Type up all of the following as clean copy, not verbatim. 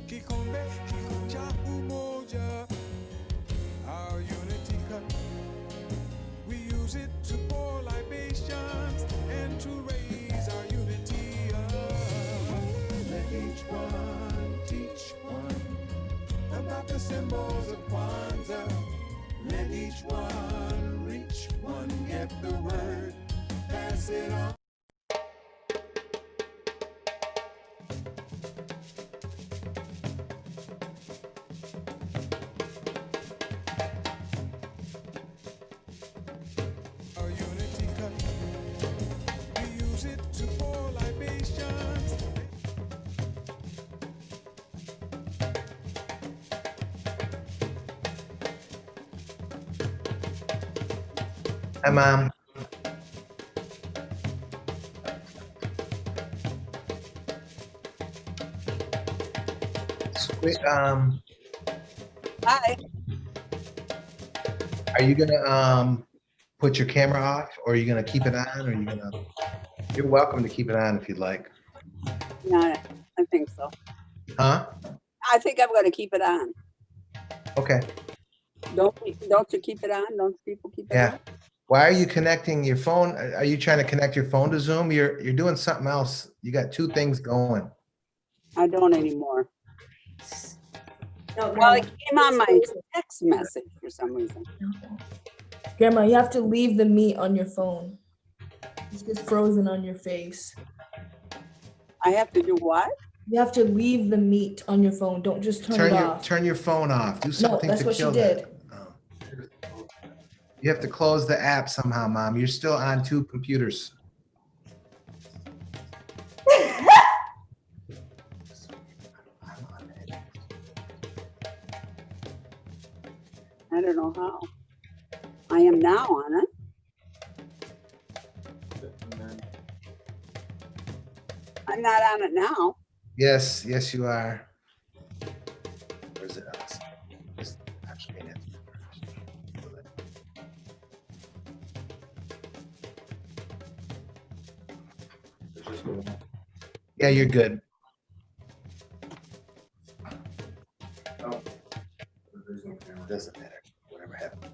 kikombe cha umoja. Our unity cup, we use it to pour libations and to raise our unity up. Let each one teach one about the symbols of Kwanzaa. Let each one reach one, get the word, pass it on. Our unity cup, we use it to pour libations. Hi, Mom. Hi. Are you gonna put your camera off, or are you gonna keep it on, or are you gonna? You're welcome to keep it on if you'd like. No, I think so. Huh? I think I'm going to keep it on. Okay. Don't you keep it on? Don't people keep it Yeah. on? Why are you connecting your phone? Are you trying to connect your phone to Zoom? You're doing something else. You got two things going. I don't anymore. No, Well, it Grandma. came on my text message for some reason. Grandma, you have to leave the meat on your phone. It's just frozen on your face. I have to do what? You have to leave the meat on your phone. Don't just turn it off. Turn your phone off. Do No, something that's to what she kill did. that. Oh. You have to close the app somehow, Mom. You're still on two computers. I don't know how. I am now on it. I'm not on it now. Yes, yes, you are. Where's it? Just actually, yeah, you're good. Oh. Doesn't matter. Whatever happened.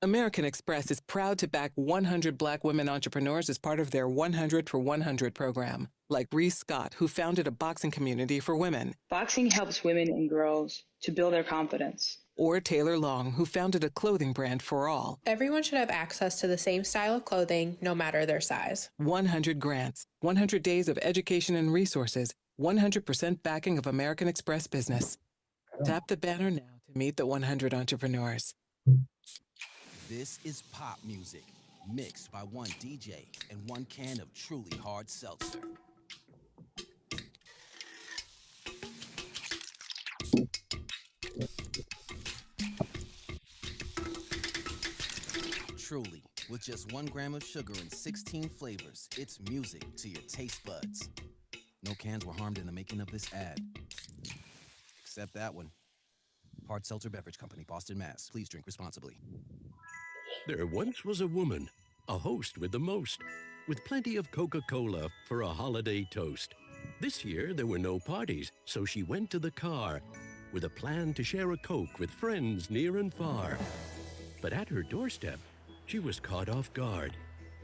American Express is proud to back 100 Black women entrepreneurs as part of their 100 for 100 program, like Reese Scott, who founded a boxing community for women. Boxing helps women and girls to build their confidence. Or Taylor Long, who founded a clothing brand for all. Everyone should have access to the same style of clothing, no matter their size. 100 grants, 100 days of education and resources, 100% backing of American Express business. Tap the banner now to meet the 100 entrepreneurs. This is pop music, mixed by one DJ and one can of truly hard seltzer. Truly, with just 1 gram of sugar and 16 flavors, it's music to your taste buds. No cans were harmed in the making of this ad. Except that one. Hard Seltzer Beverage Company, Boston, Mass. Please drink responsibly. There once was a woman, a host with the most, with plenty of Coca-Cola for a holiday toast. This year, there were no parties, so she went to the car with a plan to share a Coke with friends near and far. But at her doorstep, she was caught off guard.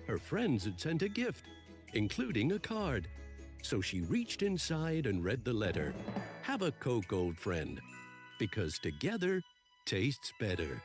Her friends had sent a gift, including a card. So she reached inside and read the letter. Have a Coke, old friend, because together tastes better.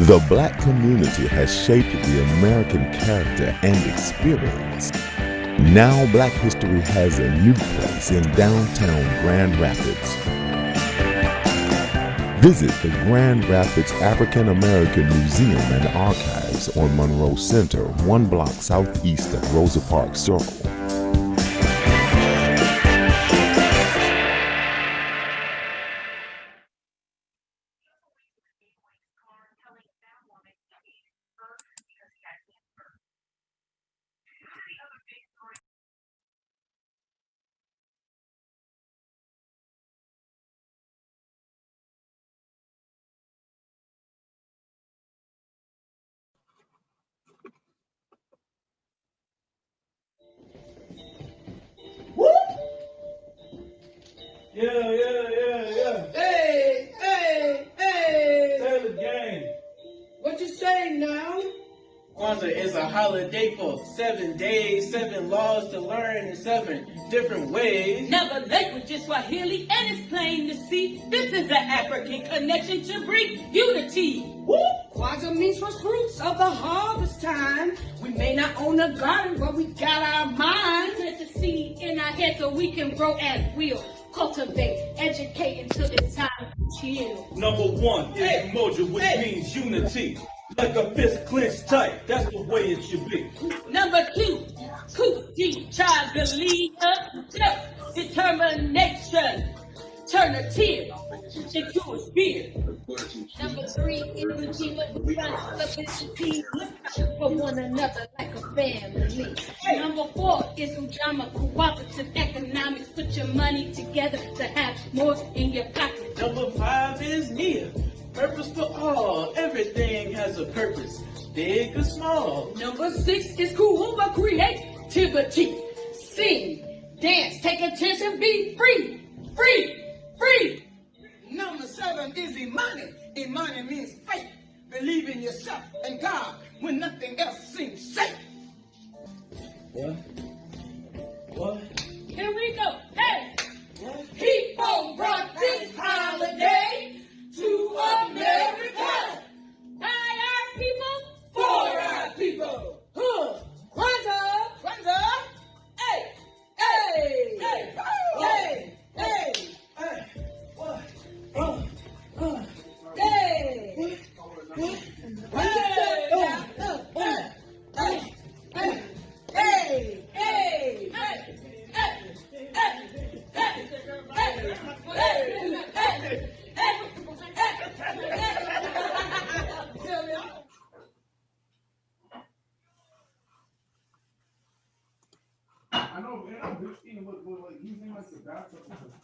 The Black community has shaped the American character and experience. Now Black history has a new place in downtown Grand Rapids. Visit the Grand Rapids African American Museum and Archives on Monroe Center, 1 block southeast of Rosa Parks Circle. Yeah. Hey. Tell the game. What you say now? Kwanzaa is a holiday for 7 days, 7 laws to learn in 7 different ways. Never language is Swahili, and it's plain to see. This is an African connection to bring unity. Woo! Kwanzaa means first fruits of the harvest time. We may not own a garden, but we got our mind. Plant the seed in our head so we can grow at will. Cultivate, educate until it's time to chill. Number 1 is Moja, which means unity. Like a fist clenched tight, that's the way it should be. Number 2, Coochie, child leader, determination. Turn a tear into a spear. Number 3 is responsibility. Look out for one another like a family. Number 4 is Ujamma, cooperative economics. Put your money together to have more in your pocket. Number 5 is near. Purpose for all. Everything has a purpose, big or small. Number 6 is Kuhuma, creativity. Sing, dance, take a chance and be free. Free. Number 7 is Imani. Imani means faith. Believe in yourself and God when nothing else seems safe. What? Here we go. Hey! What? People brought this holiday to America. By our people, for our people. Kwanzaa. Hey.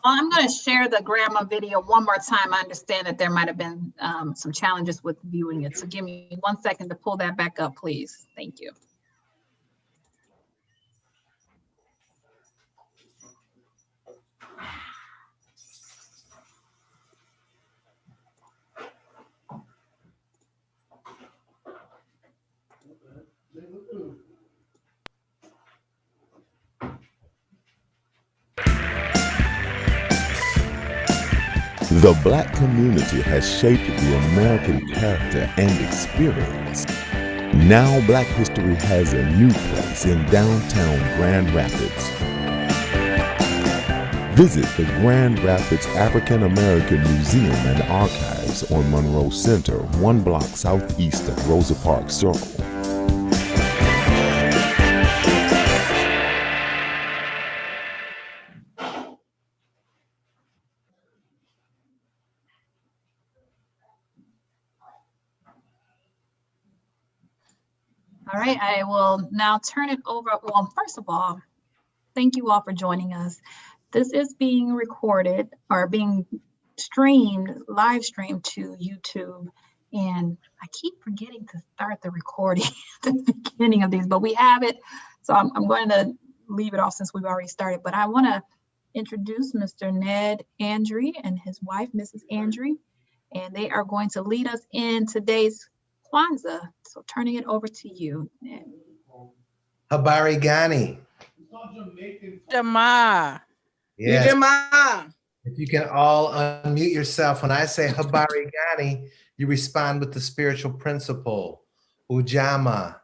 I'm going to share the grandma video one more time. I understand that there might have been some challenges with viewing it. So give me 1 second to pull that back up, please. Thank you. The Black community has shaped the American character and experience. Now Black history has a new place in downtown Grand Rapids. Visit the Grand Rapids African American Museum and Archives on Monroe Center, 1 block southeast of Rosa Parks Circle. All right, I will now turn it over. Well, first of all, thank you all for joining us. This is being recorded or being live streamed to YouTube. And I keep forgetting to start the recording at the beginning of these, but we have it. So I'm going to leave it off since we've already started. But I want to introduce Mr. Ned Andre and his wife, Mrs. Andre, and they are going to lead us in today's Kwanzaa. So turning it over to you, Ned. Habari Gani. Ujamma. Yes. Ujamma. If you can all unmute yourself when I say Habari Gani, You respond with the spiritual principle. Ujamma.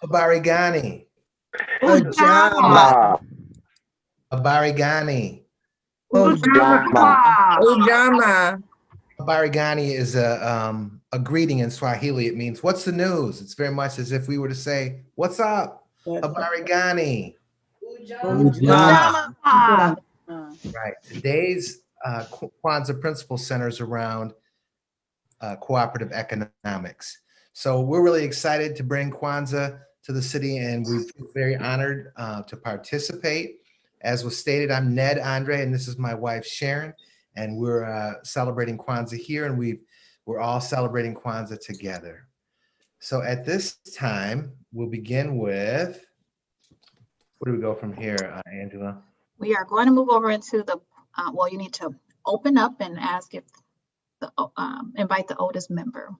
Habarigani. Ujamma. Habarigani. Ujamma. Habarigani is a greeting in Swahili. It means, what's the news? It's very much as if we were to say, what's up? Habarigani. Ujamma. Right. Today's Kwanzaa principle centers around cooperative economics. So we're really excited to bring Kwanzaa to the city, and we're very honored to participate. As was stated, I'm Ned Andre, and this is my wife Sharon, and we're celebrating Kwanzaa here, and we're all celebrating Kwanzaa together. So at this time, we'll begin with, where do we go from here, Angela? We are going to move over into the, well, you need to open up and ask if the, invite the oldest member.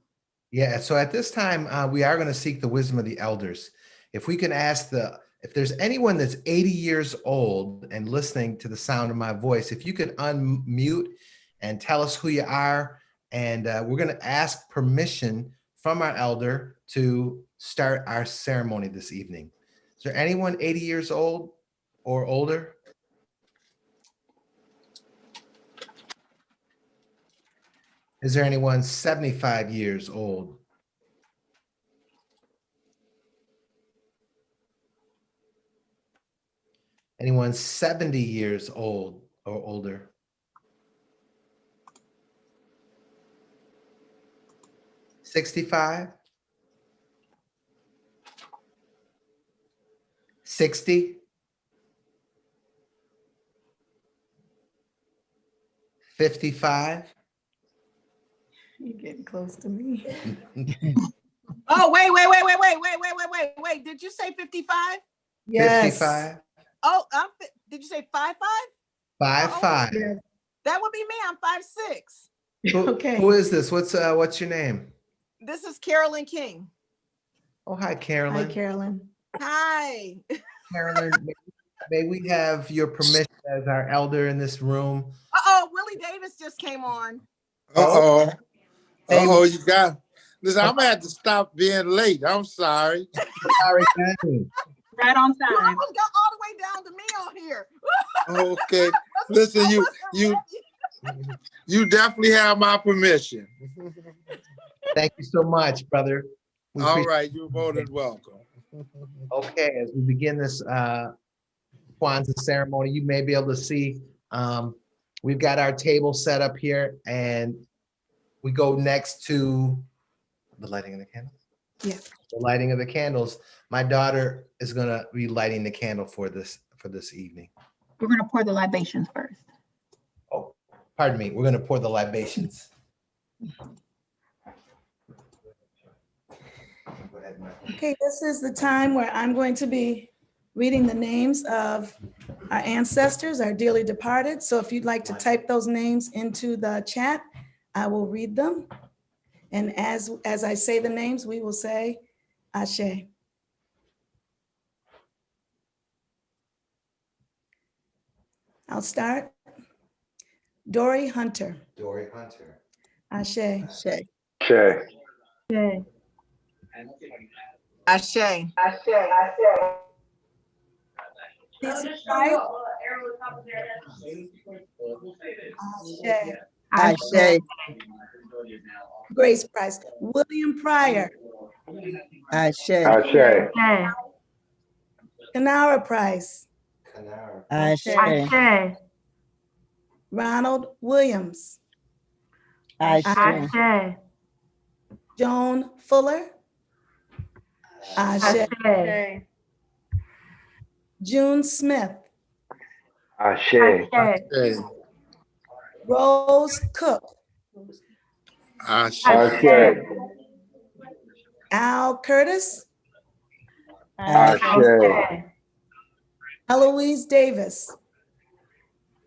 Yeah, so at this time, we are going to seek the wisdom of the elders. If we can ask if there's anyone that's 80 years old and listening to the sound of my voice, if you could unmute and tell us who you are, and we're going to ask permission from our elder to start our ceremony this evening. Is there anyone 80 years old or older? Is there anyone 75 years old? Anyone 70 years old or older? $65? 60? 55? You're getting close to me. Oh, wait. Did you say 55? Yes. 55? Oh, did you say 5'5"? 5'5". Yeah. That would be me. I'm 5'6". Okay. Who is this? What's your name? This is Carolyn King. Oh, hi, Carolyn. Hi, Carolyn. Hi. Carolyn, may we have your permission as our elder in this room? Uh-oh, Willie Davis just came on. Uh-oh. Hey, You got, listen, I'm gonna have to stop being late. I'm sorry. sorry, Right on You time. almost got all the way down to me on here. Okay. Listen, you definitely have my permission. Thank you so much, brother. All right, you're more than welcome. Okay, as we begin this Kwanzaa ceremony, you may be able to see we've got our table set up here, and we go next to the lighting of the candles. Yeah. The lighting of the candles. My daughter is gonna be lighting the candle for this evening. We're going to pour the libations first. Oh, pardon me. We're gonna pour the libations. Okay, this is the time where I'm going to be reading the names of our ancestors, our dearly departed. So if you'd like to type those names into the chat, I will read them. And as I say the names, we will say Ashe. I'll start. Dory Hunter. Dory Hunter. Ashe. Ashe. Ashe. Ashe. Lisa Price. Ashe. Ashe. Grace Price. William Pryor. Ashe. Kanara Price. Ashe. Ronald Williams. Ashe. Joan Fuller. Ashe. June Smith. Ashe. Rose Cook. Ashe. Al Curtis. Ashe. Eloise Davis.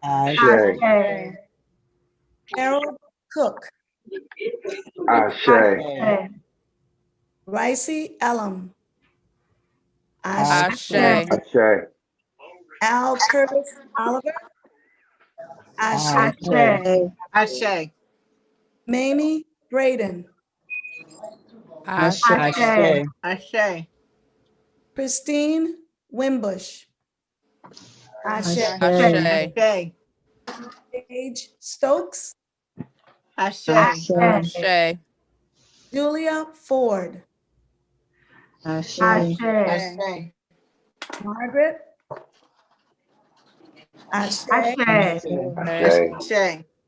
Ashe. Harold Cook. Ashe. Ricey Elam. Ashe. Ashe. Al Curtis Oliver. Ashe. Ashe. Mamie Braden, Ashe. Ashe. Christine Wimbush, Ashe. Ashe. Paige Stokes, Ashe. Ashe. Julia Ford, Ashe. Margaret, Ashe. Ashe.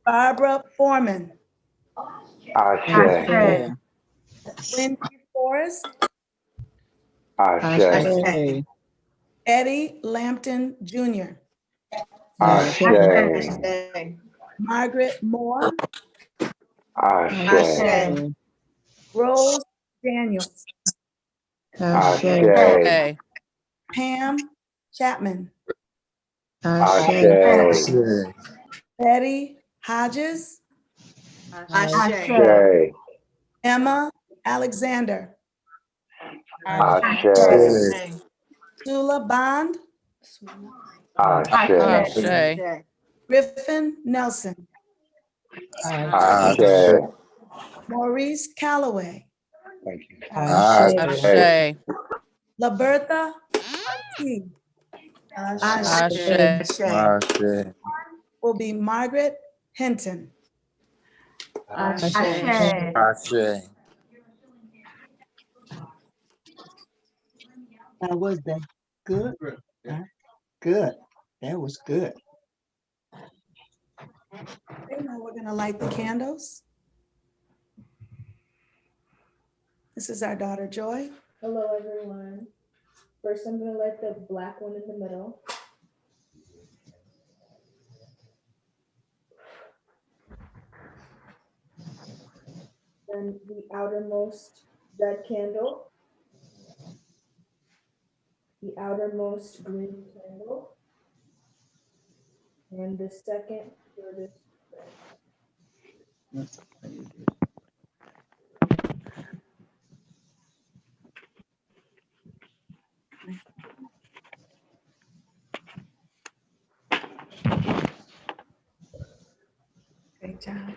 Barbara Foreman, Ashe. Wendy Forrest, Ashe. Eddie Lampton Jr., Ashe. Margaret Moore, Ashe. Rose Daniels, Ashe. Pam Chapman, Ashe. Betty Hodges, Ashe. Emma Alexander, Ashe. Sula Bond, Ashe. Griffin Nelson, Ashe. Maurice Calloway, Thank you. Ashe. Labertha T. Ashe. Ashe. Will be Margaret Hinton. Ashe. Now, was that good? Huh? Good. That was good. Okay, now we're gonna light the candles. This is our daughter Joy. Hello, everyone. First, I'm gonna light the black one in the middle. Then the outermost red candle. The outermost green candle. And the second shortest red. Great job.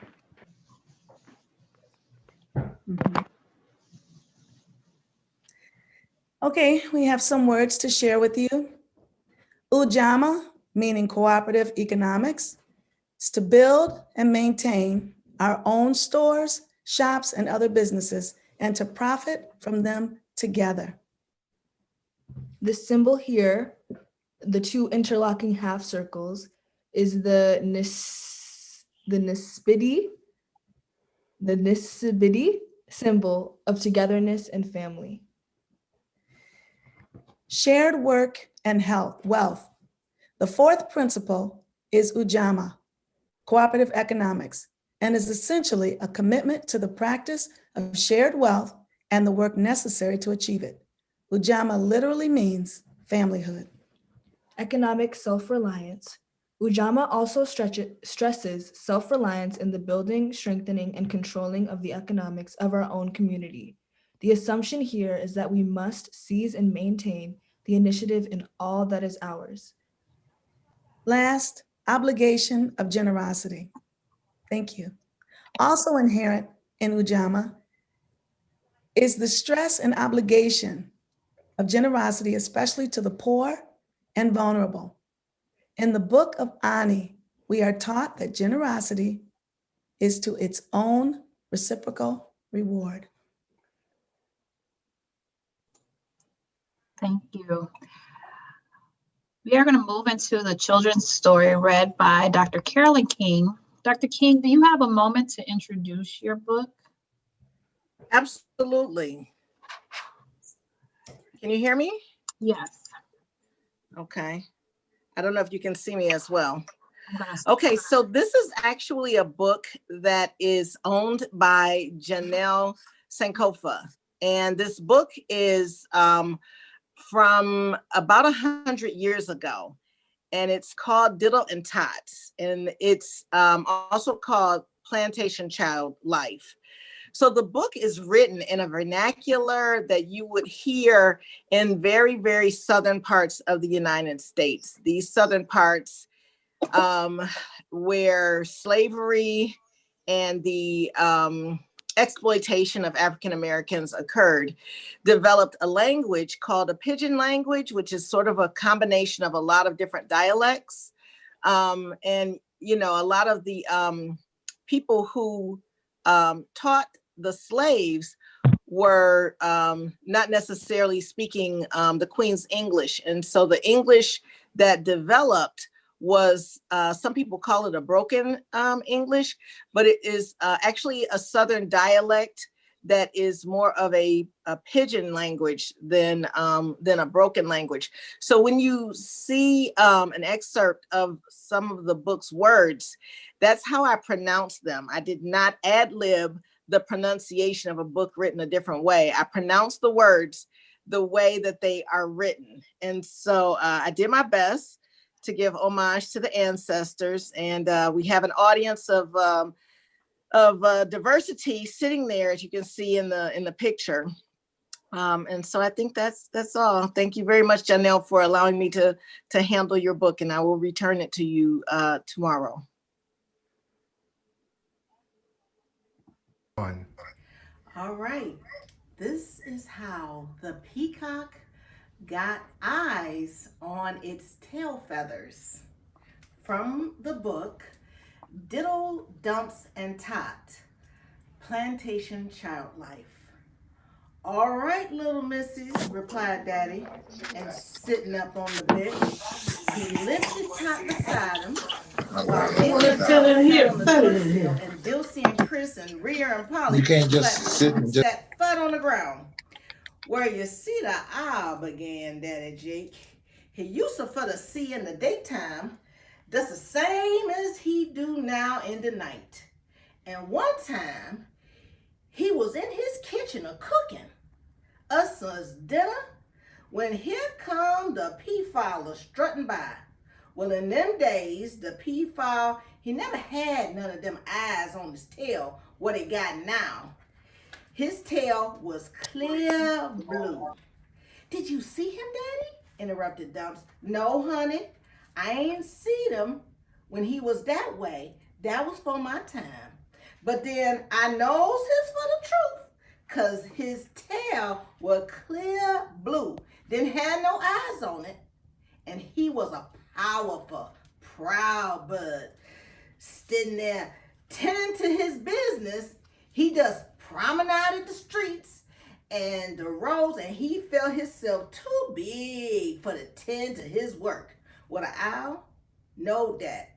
Okay, we have some words to share with you. Ujamma, meaning cooperative economics, is to build and maintain our own stores, shops, and other businesses, and to profit from them together. The symbol here, the two interlocking half circles, is the Nisbidi symbol of togetherness and family. Shared work and wealth. The fourth principle is Ujamma, cooperative economics, and is essentially a commitment to the practice of shared wealth and the work necessary to achieve it. Ujamma literally means familyhood. Economic self-reliance. Ujamma also stresses self-reliance in the building, strengthening, and controlling of the economics of our own community. The assumption here is that we must seize and maintain the initiative in all that is ours. Last, obligation of generosity. Thank you. Also inherent in Ujamma is the stress and obligation of generosity, especially to the poor and vulnerable. In the book of Ani, we are taught that generosity is to its own reciprocal reward. Thank you. We are going to move into the children's story read by Dr. Carolyn King. Dr. King, do you have a moment to introduce your book? Absolutely. Can you hear me? Yes. Okay. I don't know if you can see me as well. Okay, so this is actually a book that is owned by Janelle Sankofa. And this book is from about 100 years ago. And it's called Diddle and Tots. And it's also called Plantation Child Life. So the book is written in a vernacular that you would hear in very, very southern parts of the United States. These southern parts where slavery and the exploitation of African Americans occurred, developed a language called a pidgin language, which is sort of a combination of a lot of different dialects. And, you know, a lot of the people who taught the slaves were not necessarily speaking the Queen's English. And so the English that developed was, some people call it a broken English, but it is actually a Southern dialect that is more of a pidgin language than a broken language. So when you see an excerpt of some of the book's words, that's how I pronounce them. I did not ad-lib the pronunciation of a book written a different way. I pronounce the words the way that they are written. And so I did my best to give homage to the ancestors. And we have an audience of diversity sitting there, as you can see in the picture. And so I think that's all. Thank you very much, Janelle, for allowing me to handle your book, and I will return it to you tomorrow. All right, this is how the peacock got eyes on its tail feathers, from the book Diddle, Dumps, and Tot, Plantation Child Life. All right, little missies, replied Daddy, and sitting up on the bed, he lifted Tot beside him, while and Dilcy and Chris and Rhea and Polly You can't just sit and just sat flat on the ground. Where you see the owl, began Daddy Jake. He used to for the see in the daytime, just the same as he do now in the night. And one time, he was in his kitchen a-cooking us dinner when here come the peafowl strutting by. Well, in them days, the peafowl, he never had none of them eyes on his tail, what it got now. His tail was clear blue. Did you see him, Daddy? Interrupted Dumps. No, honey, I ain't seen him when he was that way. That was for my time. But then I knows his for the truth, cause his tail was clear blue. Didn't have no eyes on it. And he was a powerful, proud bud. Sitting there tending to his business, he just promenaded the streets and the roads, and he felt himself too big for to tend to his work. What an owl? Know that.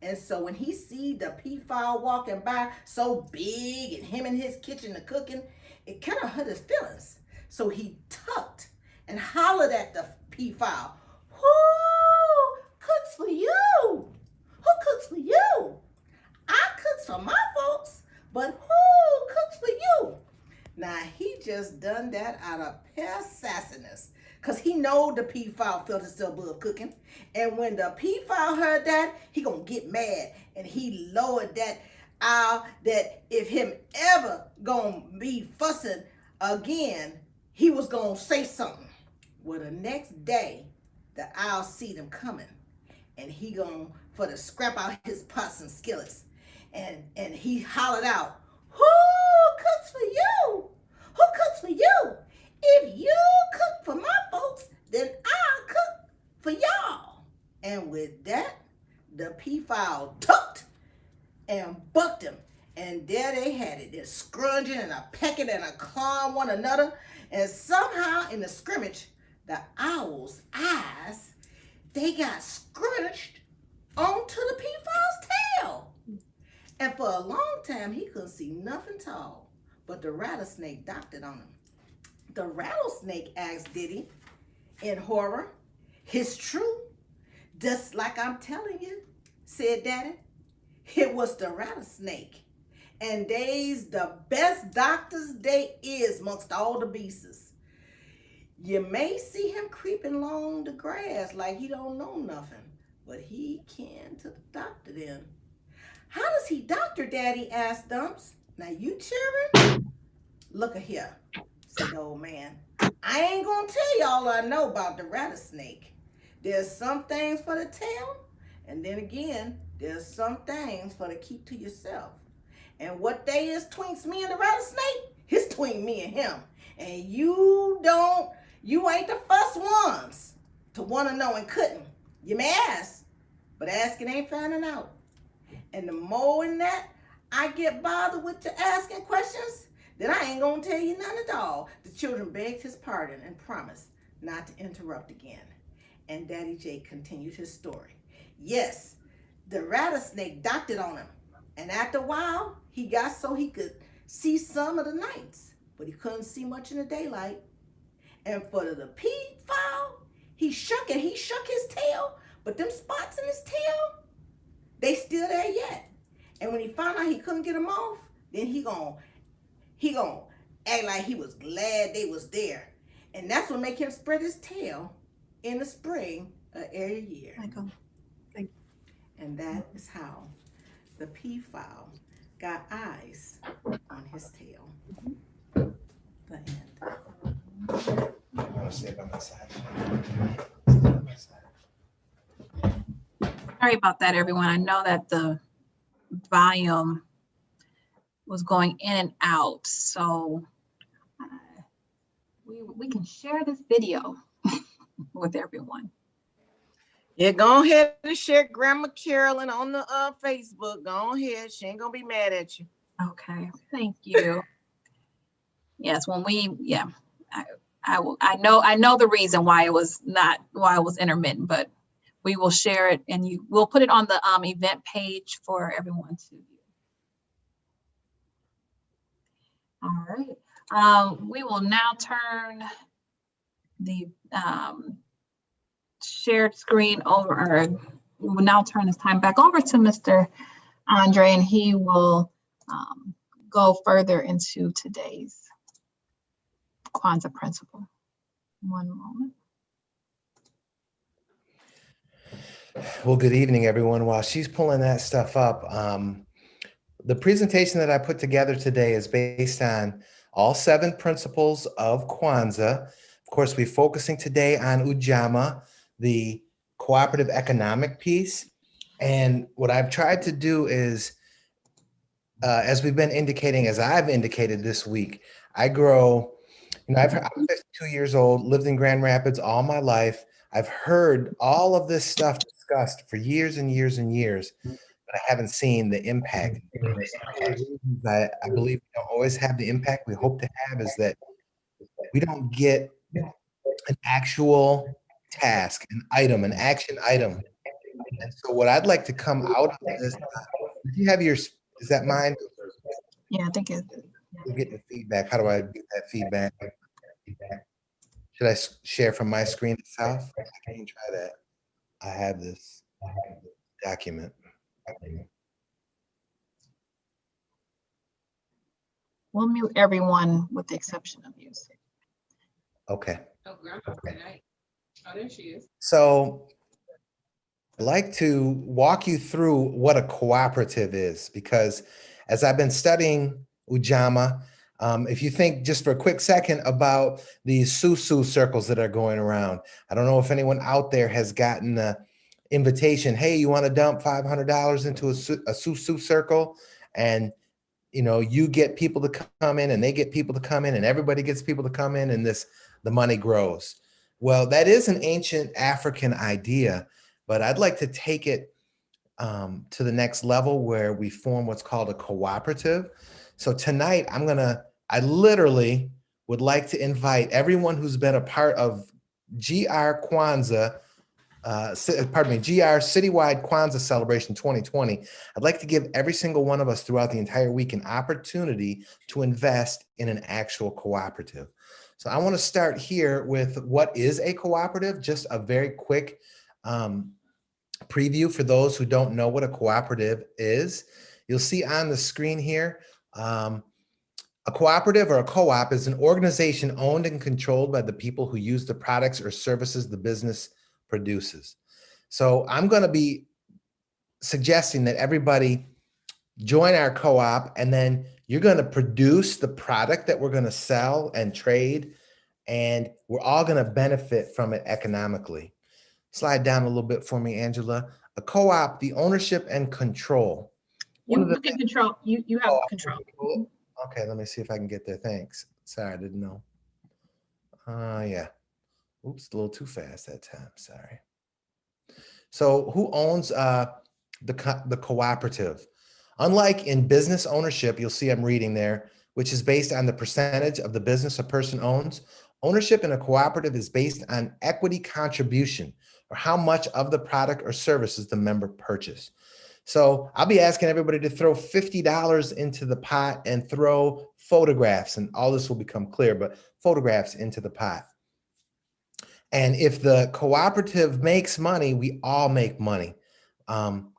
And so when he see the peafowl walking by so big and him in his kitchen a cooking, it kind of hurt his feelings. So he tucked and hollered at the peafowl, "Who cooks for you? Who cooks for you? I cooks for my folks, but who cooks for you?" Now, he just done that out of pure sassiness, because he know the peafowl felt himself above cooking. And when the peafowl heard that, he gonna get mad, and he lowered that owl that if him ever gonna be fussing again, he was gonna say something. Well, the next day, the owl see them coming, and he gonna for to scrap out his pots and skillets. And he hollered out, "Who cooks for you? Who cooks for you? If you cook for my folks, then I'll cook for y'all." And with that, the peafowl tucked and bucked him. And there they had it. They're scrunging and a pecking and a clawing one another. And somehow in the scrimmage, the owl's eyes, they got scrunched onto the peafowl's tail. And for a long time, he couldn't see nothing tall, but the rattlesnake doctored on him. The rattlesnake asked Diddy in horror, "It's true, just like I'm telling you," said Daddy. It was the rattlesnake. And they's the best doctors they is amongst all the beasts. You may see him creeping along the grass like he don't know nothing, but he can to the doctor then. "How does he doctor, Daddy?" asked Dumps. "Now you cheering? Look a here," said the old man. "I ain't gonna tell you all I know about the rattlesnake. There's some things for the tail, and then again, there's some things for to keep to yourself. And what day is twinks me and the rattlesnake? It's between me and him. And you ain't the first ones to want to know and couldn't. You may ask, but asking ain't finding out. And the more in that I get bothered with the asking questions, then I ain't gonna tell you none at all. The children begged his pardon and promised not to interrupt again. And Daddy Jake continued his story. Yes, the rattlesnake docked it on him. And after a while, he got so he could see some of the nights, but he couldn't see much in the daylight. And for the peafowl, he shook his tail, but them spots in his tail, they still there yet. And when he found out he couldn't get them off, then he gon' act like he was glad they was there. And that's what make him spread his tail in the spring of every year. Michael, thank you. And that is how the peafowl got eyes on his tail. The end. I want to stay by my side. Sorry about that, everyone. I know that the volume was going in and out, so we can share this video with everyone. Yeah, go ahead and share Grandma Carolyn on the Facebook. Go ahead. She ain't gonna be mad at you. Okay, thank you. Yes, when we, yeah, I know the reason why it was intermittent, but we will share it and we'll put it on the event page for everyone to view. All right, we will now turn the shared screen over, or we will now turn this time back over to Mr. Andre, and he will go further into today's Kwanzaa principle. One moment. Well, good evening, everyone. While she's pulling that stuff up, the presentation that I put together today is based on all 7 principles of Kwanzaa. Of course, we're focusing today on Ujamma, the cooperative economic piece. And what I've tried to do is, as we've been indicating, as I've indicated this week, I grow, I'm 52 years old, lived in Grand Rapids all my life. I've heard all of this stuff discussed for years and years and years, but I haven't seen the impact. I believe we don't always have the impact we hope to have, is that we don't get an actual task, an item, an action item. And so what I'd like to come out of this, if you have your, is that mine? Yeah, I think it's. We're getting feedback. How do I get that feedback? Should I share from my screen itself? I can try that. I have this document. We'll mute everyone with the exception of you. Okay. Oh, Grandma, good night. Oh, there she is. So I'd like to walk you through what a cooperative is, because as I've been studying Ujamma, if you think just for a quick second about these susu circles that are going around, I don't know if anyone out there has gotten the invitation, hey, you want to dump $500 into a susu circle, and you get people to come in and they get people to come in and everybody gets people to come in, and the money grows. Well, that is an ancient African idea, but I'd like to take it to the next level where we form what's called a cooperative. So tonight I literally would like to invite everyone who's been a part of GR Kwanzaa, GR Citywide Kwanzaa Celebration 2020. I'd like to give every single one of us throughout the entire week an opportunity to invest in an actual cooperative. So I want to start here with what is a cooperative, just a very quick preview for those who don't know what a cooperative is. You'll see on the screen here, a cooperative or a co-op is an organization owned and controlled by the people who use the products or services the business produces. So I'm going to be suggesting that everybody join our co-op, and then you're going to produce the product that we're going to sell and trade, and we're all going to benefit from it economically. Slide down a little bit for me, Angela. A co-op, the ownership and control. You can control, you have control. Cool. Okay, let me see if I can get there. Thanks. Sorry, I didn't know. Yeah. Oops, a little too fast that time. Sorry. So who owns the cooperative? Unlike in business ownership, you'll see I'm reading there, which is based on the percentage of the business a person owns. Ownership in a cooperative is based on equity contribution, or how much of the product or services the member purchased. So I'll be asking everybody to throw $50 into the pot and throw photographs, and all this will become clear, but photographs into the pot. And if the cooperative makes money, we all make money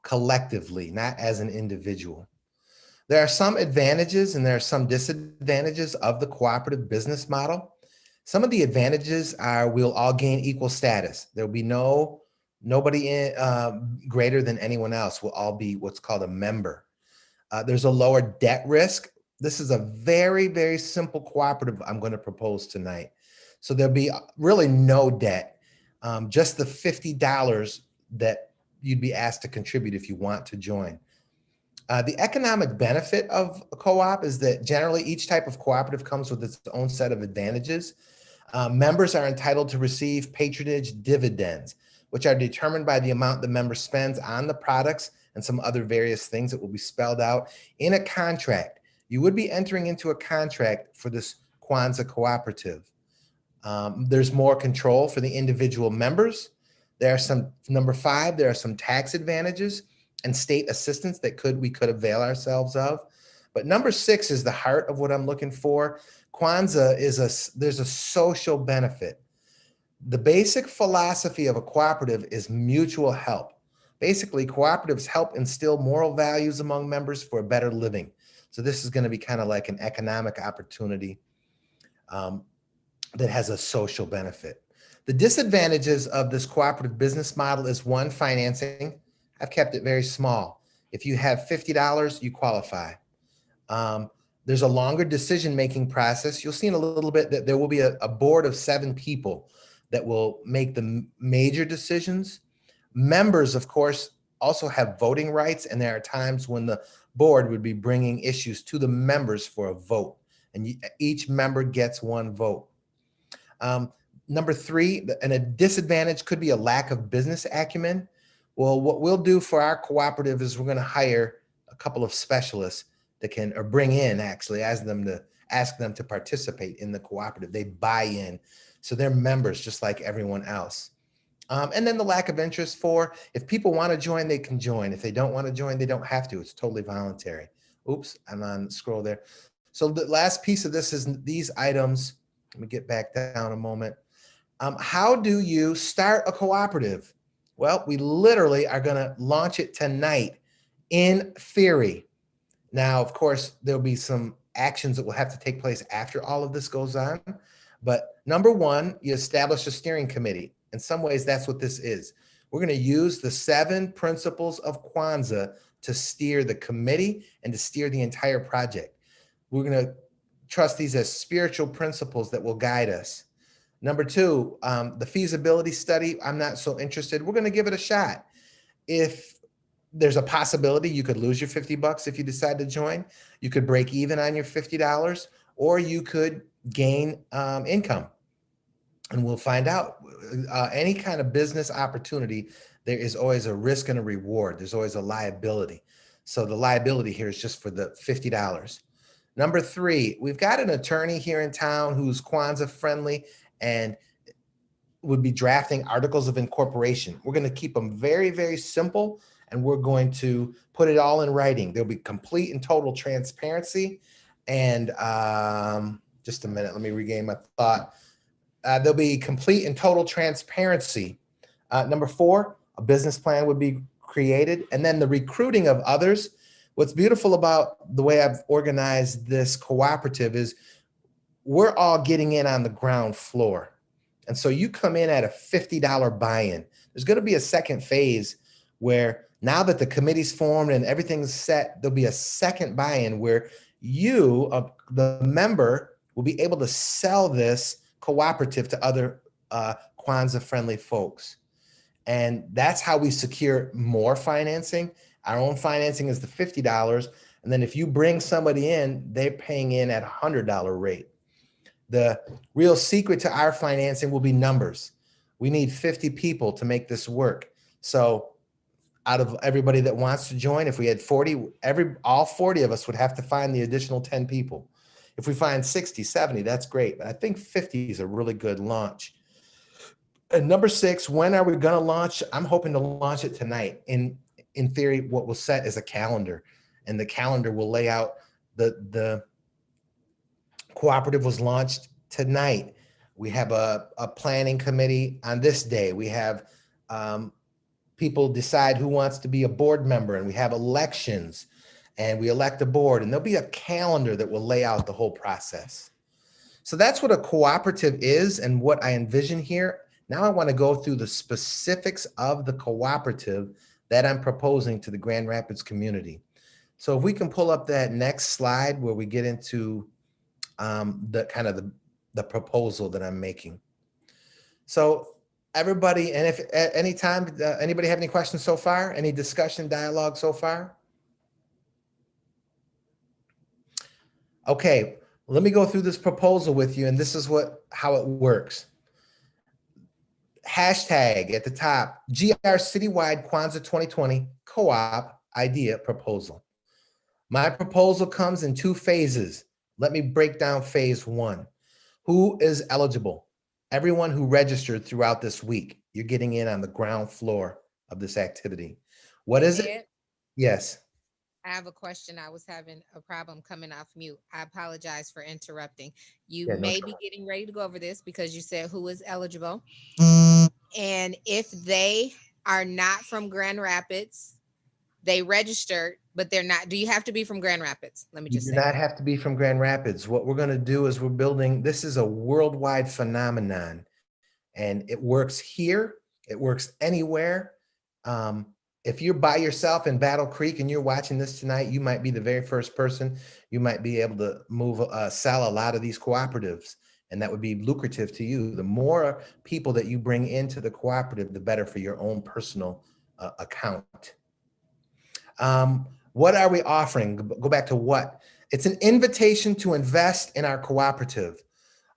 collectively, not as an individual. There are some advantages and there are some disadvantages of the cooperative business model. Some of the advantages are we'll all gain equal status. There'll be nobody greater than anyone else. We'll all be what's called a member. There's a lower debt risk. This is a very, very simple cooperative I'm going to propose tonight. So there'll be really no debt, just the $50 that you'd be asked to contribute if you want to join. The economic benefit of a co-op is that generally each type of cooperative comes with its own set of advantages. Members are entitled to receive patronage dividends, which are determined by the amount the member spends on the products and some other various things that will be spelled out in a contract. You would be entering into a contract for this Kwanzaa cooperative. There's more control for the individual members. There are some, number 5, there are some tax advantages and state assistance that we could avail ourselves of. But number 6 is the heart of what I'm looking for. Kwanzaa there's a social benefit. The basic philosophy of a cooperative is mutual help. Basically, cooperatives help instill moral values among members for a better living. So this is going to be kind of like an economic opportunity that has a social benefit. The disadvantages of this cooperative business model is 1, financing. I've kept it very small. If you have $50, you qualify. There's a longer decision-making process. You'll see in a little bit that there will be a board of 7 people that will make the major decisions. Members, of course, also have voting rights, and there are times when the board would be bringing issues to the members for a vote, and each member gets 1 vote. Number 3, and a disadvantage could be a lack of business acumen. Well, what we'll do for our cooperative is we're going to hire a couple of specialists that can, or bring in actually, ask them to participate in the cooperative. They buy in, so they're members just like everyone else. And then the lack of interest for, if people want to join, they can join. If they don't want to join, they don't have to. It's totally voluntary. Oops, I'm on the scroll there. So the last piece of this is these items. Let me get back down a moment. How do you start a cooperative? Well, we literally are going to launch it tonight in theory. Now, of course, there'll be some actions that will have to take place after all of this goes on. But number 1, you establish a steering committee. In some ways, that's what this is. We're going to use the 7 principles of Kwanzaa to steer the committee and to steer the entire project. We're going to trust these as spiritual principles that will guide us. Number 2, the feasibility study, I'm not so interested. We're going to give it a shot. If there's a possibility you could lose your $50 if you decide to join, you could break even on your $50, or you could gain income. And we'll find out. Any kind of business opportunity, there is always a risk and a reward. There's always a liability. So the liability here is just for the $50. Number 3, we've got an attorney here in town who's Kwanzaa friendly and would be drafting articles of incorporation. We're going to keep them very, very simple, and we're going to put it all in writing. There'll be complete and total transparency. And just a minute, let me regain my thought. There'll be complete and total transparency. Number 4, a business plan would be created, and then the recruiting of others. What's beautiful about the way I've organized this cooperative is we're all getting in on the ground floor. And so you come in at a $50 buy-in. There's going to be a second phase where now that the committee's formed and everything's set, there'll be a second buy-in where you, the member, will be able to sell this cooperative to other Kwanzaa-friendly folks. And that's how we secure more financing. Our own financing is the $50. And then if you bring somebody in, they're paying in at $100 rate. The real secret to our financing will be numbers. We need 50 people to make this work. So out of everybody that wants to join, if we had 40, all 40 of us would have to find the additional 10 people. If we find 60, 70, that's great. But I think 50 is a really good launch. And number 6, when are we going to launch? I'm hoping to launch it tonight. In theory, what we'll set is a calendar, and the calendar will lay out the cooperative was launched tonight. We have a planning committee on this day. We have people decide who wants to be a board member, and we have elections, and we elect a board, and there'll be a calendar that will lay out the whole process. So that's what a cooperative is and what I envision here. Now I want to go through the specifics of the cooperative that I'm proposing to the Grand Rapids community. So if we can pull up that next slide where we get into the proposal that I'm making. So everybody, and if at any time, anybody have any questions so far? Any discussion, dialogue so far? Okay, let me go through this proposal with you, and this is how it works. Hashtag at the top, GR Citywide Kwanzaa 2020 Co-op Idea Proposal. My proposal comes in 2 phases. Let me break down phase 1. Who is eligible? Everyone who registered throughout this week. You're getting in on the ground floor of this activity. What is it? Yes. I have a question. I was having a problem coming off mute. I apologize for interrupting. You Yeah, no may trouble. be getting ready to go over this because you said who is eligible. And if they are not from Grand Rapids, they registered, but they're not. Do you have to be from Grand Rapids? Let me You just do say. not have to be from Grand Rapids. What we're going to do is we're building, this is a worldwide phenomenon, and it works here. It works anywhere. If you're by yourself in Battle Creek and you're watching this tonight, you might be the very first person. You might be able to sell a lot of these cooperatives, and that would be lucrative to you. The more people that you bring into the cooperative, the better for your own personal account. What are we offering? Go back to what? It's an invitation to invest in our cooperative.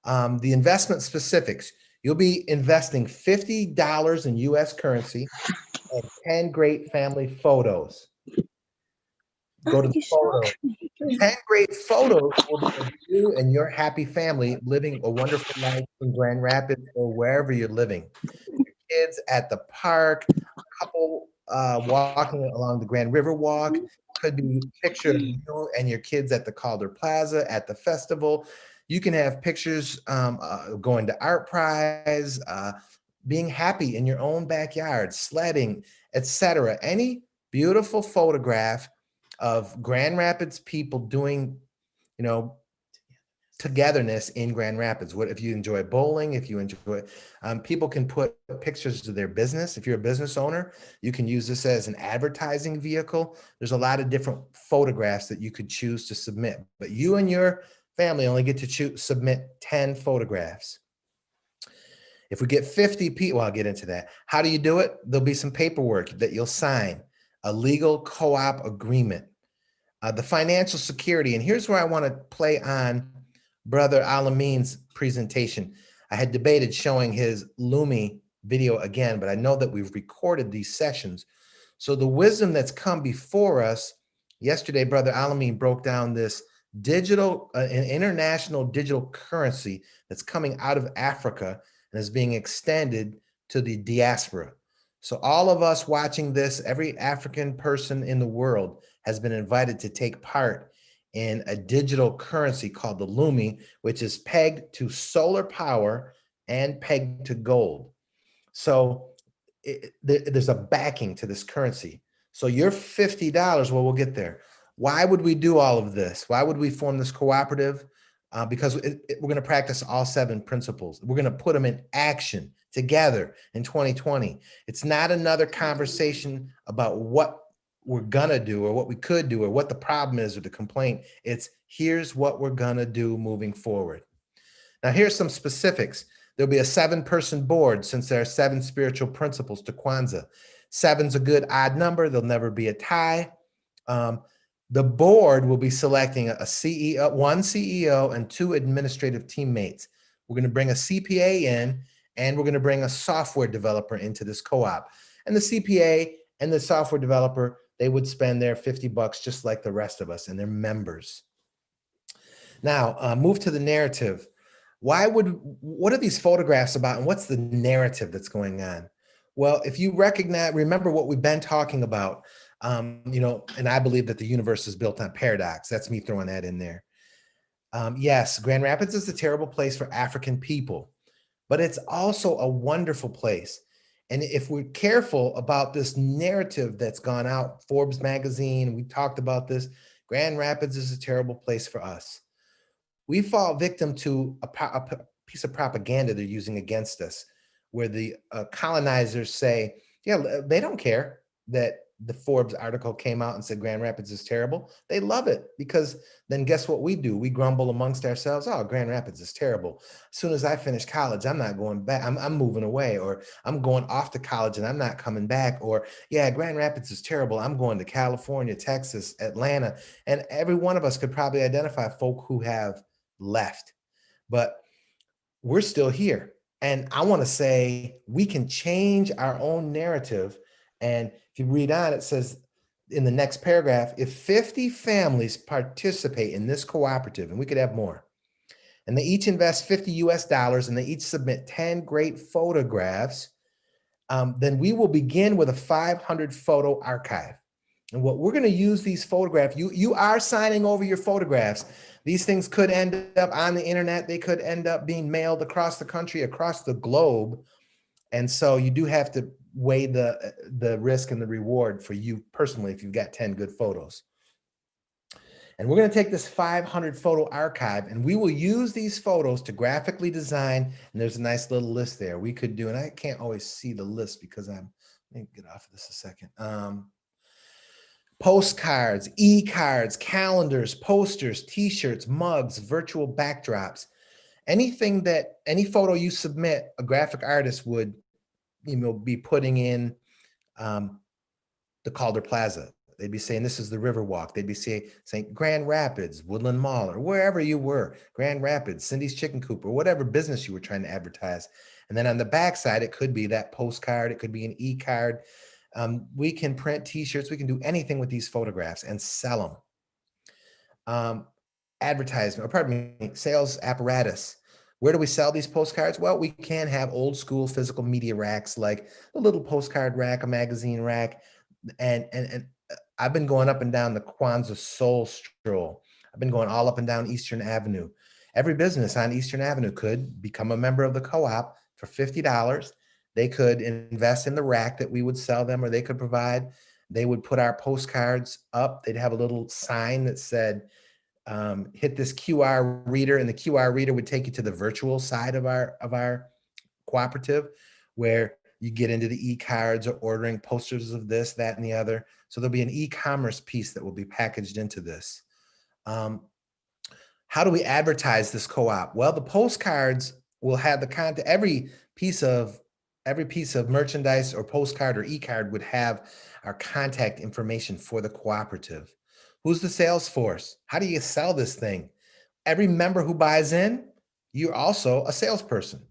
The investment specifics, you'll be investing $50 in US currency and 10 great family photos. Go to the photo. 10 great photos will be of you and your happy family living a wonderful life in Grand Rapids or wherever you're living. Your kids at the park, a couple walking along the Grand River Walk. Could be a picture of you and your kids at the Calder Plaza at the festival. You can have pictures going to Art Prize, being happy in your own backyard, sledding, etc. Any beautiful photograph of Grand Rapids people doing, togetherness in Grand Rapids. What if you enjoy bowling? If you enjoy, people can put pictures of their business. If you're a business owner, you can use this as an advertising vehicle. There's a lot of different photographs that you could choose to submit, but you and your family only get to submit 10 photographs. If we get 50 people, I'll get into that. How do you do it? There'll be some paperwork that you'll sign, a legal co-op agreement, the financial security. And here's where I want to play on Brother Alameen's presentation. I had debated showing his Lumi video again, but I know that we've recorded these sessions. So the wisdom that's come before us, yesterday, Brother Alameen broke down this digital, an international digital currency that's coming out of Africa and is being extended to the diaspora. So all of us watching this, every African person in the world has been invited to take part in a digital currency called the Lumi, which is pegged to solar power and pegged to gold. So there's a backing to this currency. So your $50, well, we'll get there. Why would we do all of this? Why would we form this cooperative? Because we're going to practice all 7 principles. We're going to put them in action together in 2020. It's not another conversation about what we're going to do or what we could do or what the problem is or the complaint. It's here's what we're going to do moving forward. Now, here's some specifics. There'll be a 7-person board since there are 7 spiritual principles to Kwanzaa. 7's a good odd number. There'll never be a tie. The board will be selecting a CEO, 1 CEO and 2 administrative teammates. We're going to bring a CPA in, and we're going to bring a software developer into this co-op. And the CPA and the software developer, they would spend their $50 just like the rest of us, and they're members. Now, move to the narrative. What are these photographs about, and what's the narrative that's going on? Well, if you remember what we've been talking about, and I believe that the universe is built on paradox. That's me throwing that in there. Yes, Grand Rapids is a terrible place for African people, but it's also a wonderful place. And if we're careful about this narrative that's gone out, Forbes magazine, we talked about this, Grand Rapids is a terrible place for us. We fall victim to a piece of propaganda they're using against us, where the colonizers say, yeah, they don't care that the Forbes article came out and said Grand Rapids is terrible. They love it, because then guess what we do? We grumble amongst ourselves. Oh, Grand Rapids is terrible. As soon as I finish college, I'm not going back. I'm moving away, or I'm going off to college and I'm not coming back. Or yeah, Grand Rapids is terrible. I'm going to California, Texas, Atlanta. And every one of us could probably identify folk who have left, but we're still here. And I want to say we can change our own narrative. And if you read on, it says in the next paragraph, if 50 families participate in this cooperative, and we could have more, and they each invest $50 US, and they each submit 10 great photographs, then we will begin with a 500 photo archive. And what we're going to use these photographs, you are signing over your photographs. These things could end up on the internet. They could end up being mailed across the country, across the globe. And so you do have to weigh the risk and the reward for you personally if you've got 10 good photos. And we're going to take this 500 photo archive, and we will use these photos to graphically design. And there's a nice little list there we could do. And I can't always see the list because let me get off of this a second. Postcards, e-cards, calendars, posters, t-shirts, mugs, virtual backdrops, any photo you submit, a graphic artist would, be putting in the Calder Plaza. They'd be saying, this is the Riverwalk. They'd be saying Grand Rapids, Woodland Mall, or wherever you were, Grand Rapids, Cindy's Chicken Coop, or whatever business you were trying to advertise. And then on the backside, it could be that postcard. It could be an e-card. We can print t-shirts. We can do anything with these photographs and sell them. Advertisement, or pardon me, sales apparatus. Where do we sell these postcards? Well, we can have old school physical media racks, like a little postcard rack, a magazine rack. And I've been going up and down the Kwanzaa Soul Stroll. I've been going all up and down Eastern Avenue. Every business on Eastern Avenue could become a member of the co-op for $50. They could invest in the rack that we would sell them, or they could provide. They would put our postcards up. They'd have a little sign that said, hit this QR reader, and the QR reader would take you to the virtual side of our cooperative, where you get into the e-cards or ordering posters of this, that, and the other. So there'll be an e-commerce piece that will be packaged into this. How do we advertise this co-op? Well, the postcards will have the content. Every piece of merchandise or postcard or e-card would have our contact information for the cooperative. Who's the sales force? How do you sell this thing? Every member who buys in, you're also a salesperson.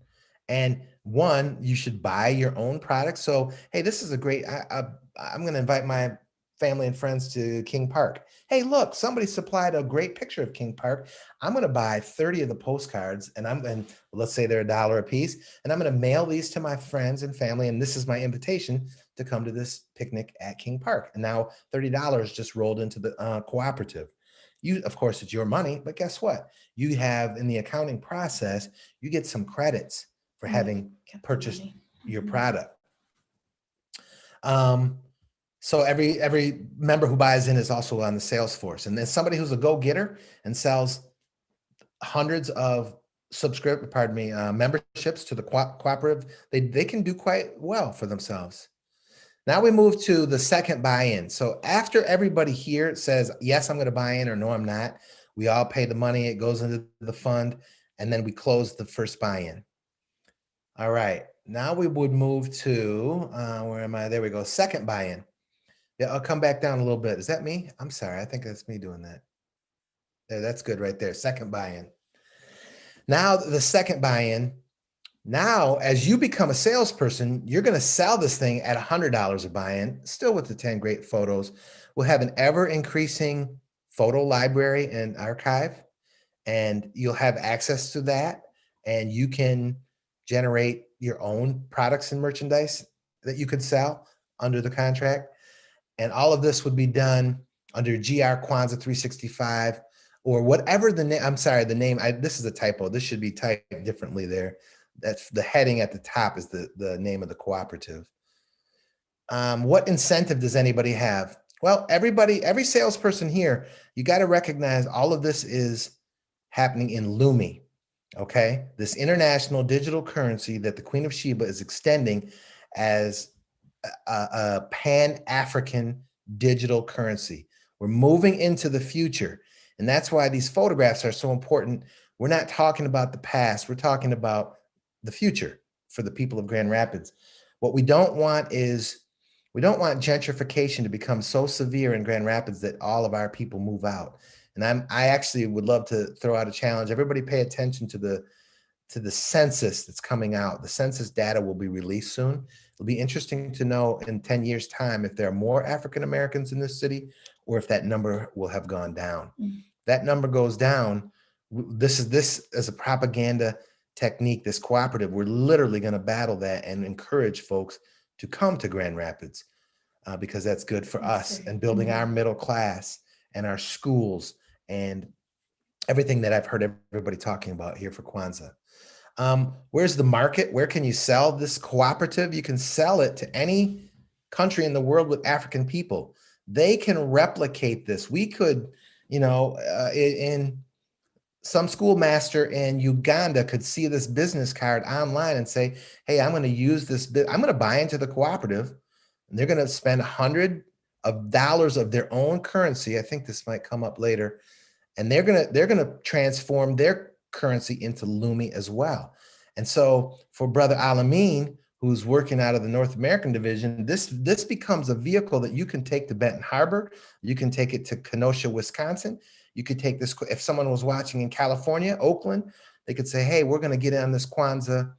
And one, you should buy your own product. So, hey, this is a great, I'm going to invite my family and friends to King Park. Hey, look, somebody supplied a great picture of King Park. I'm going to buy 30 of the postcards, and let's say they're $1 a piece, and I'm going to mail these to my friends and family. And this is my invitation to come to this picnic at King Park. And now $30 just rolled into the cooperative. Of course, it's your money, but guess what? You have, in the accounting process, you get some credits for having purchased your product. So every member who buys in is also on the sales force. And then somebody who's a go-getter and sells hundreds of memberships to the cooperative, they can do quite well for themselves. Now we move to the second buy-in. So after everybody here says, yes, I'm going to buy in, or no, I'm not, we all pay the money, it goes into the fund, and then we close the first buy-in. All right, now we would move to, where am I? There we go, second buy-in. Yeah, I'll come back down a little bit. Is that me? I'm sorry, I think that's me doing that. There, that's good right there, second buy-in. Now the second buy-in, now as you become a salesperson, you're gonna sell this thing at $100 a buy-in, still with the 10 great photos. We'll have an ever increasing photo library and archive, and you'll have access to that, and you can generate your own products and merchandise that you could sell under the contract. And all of this would be done under GR Kwanzaa 365 or whatever the name, I'm sorry, the name, this is a typo. This should be typed differently there. That's the heading at the top is the name of the cooperative. What incentive does anybody have? Well, every salesperson here, you got to recognize all of this is happening in Lumi, okay? This international digital currency that the Queen of Sheba is extending as a Pan-African digital currency. We're moving into the future, and that's why these photographs are so important. We're not talking about the past, we're talking about the future for the people of Grand Rapids. What we don't want is, we don't want gentrification to become so severe in Grand Rapids that all of our people move out. And I actually would love to throw out a challenge. Everybody pay attention to the census that's coming out. The census data will be released soon. It'll be interesting to know in 10 years' time if there are more African Americans in this city or if that number will have gone down. That number goes down. This is a propaganda technique, this cooperative. We're literally going to battle that and encourage folks to come to Grand Rapids because that's good for us and building our middle class and our schools and everything that I've heard everybody talking about here for Kwanzaa. Where's the market? Where can you sell this cooperative? You can sell it to any country in the world with African people. They can replicate this. We could, in some schoolmaster in Uganda could see this business card online and say, hey, I'm going to use this, I'm going to buy into the cooperative. And they're going to spend $100 of their own currency. I think this might come up later. And they're going to transform their currency into Lumi as well. And so for Brother Alameen, who's working out of the North American division, this becomes a vehicle that you can take to Benton Harbor. You can take it to Kenosha, Wisconsin. You could take this, if someone was watching in California, Oakland, they could say, hey, we're going to get on this Kwanzaa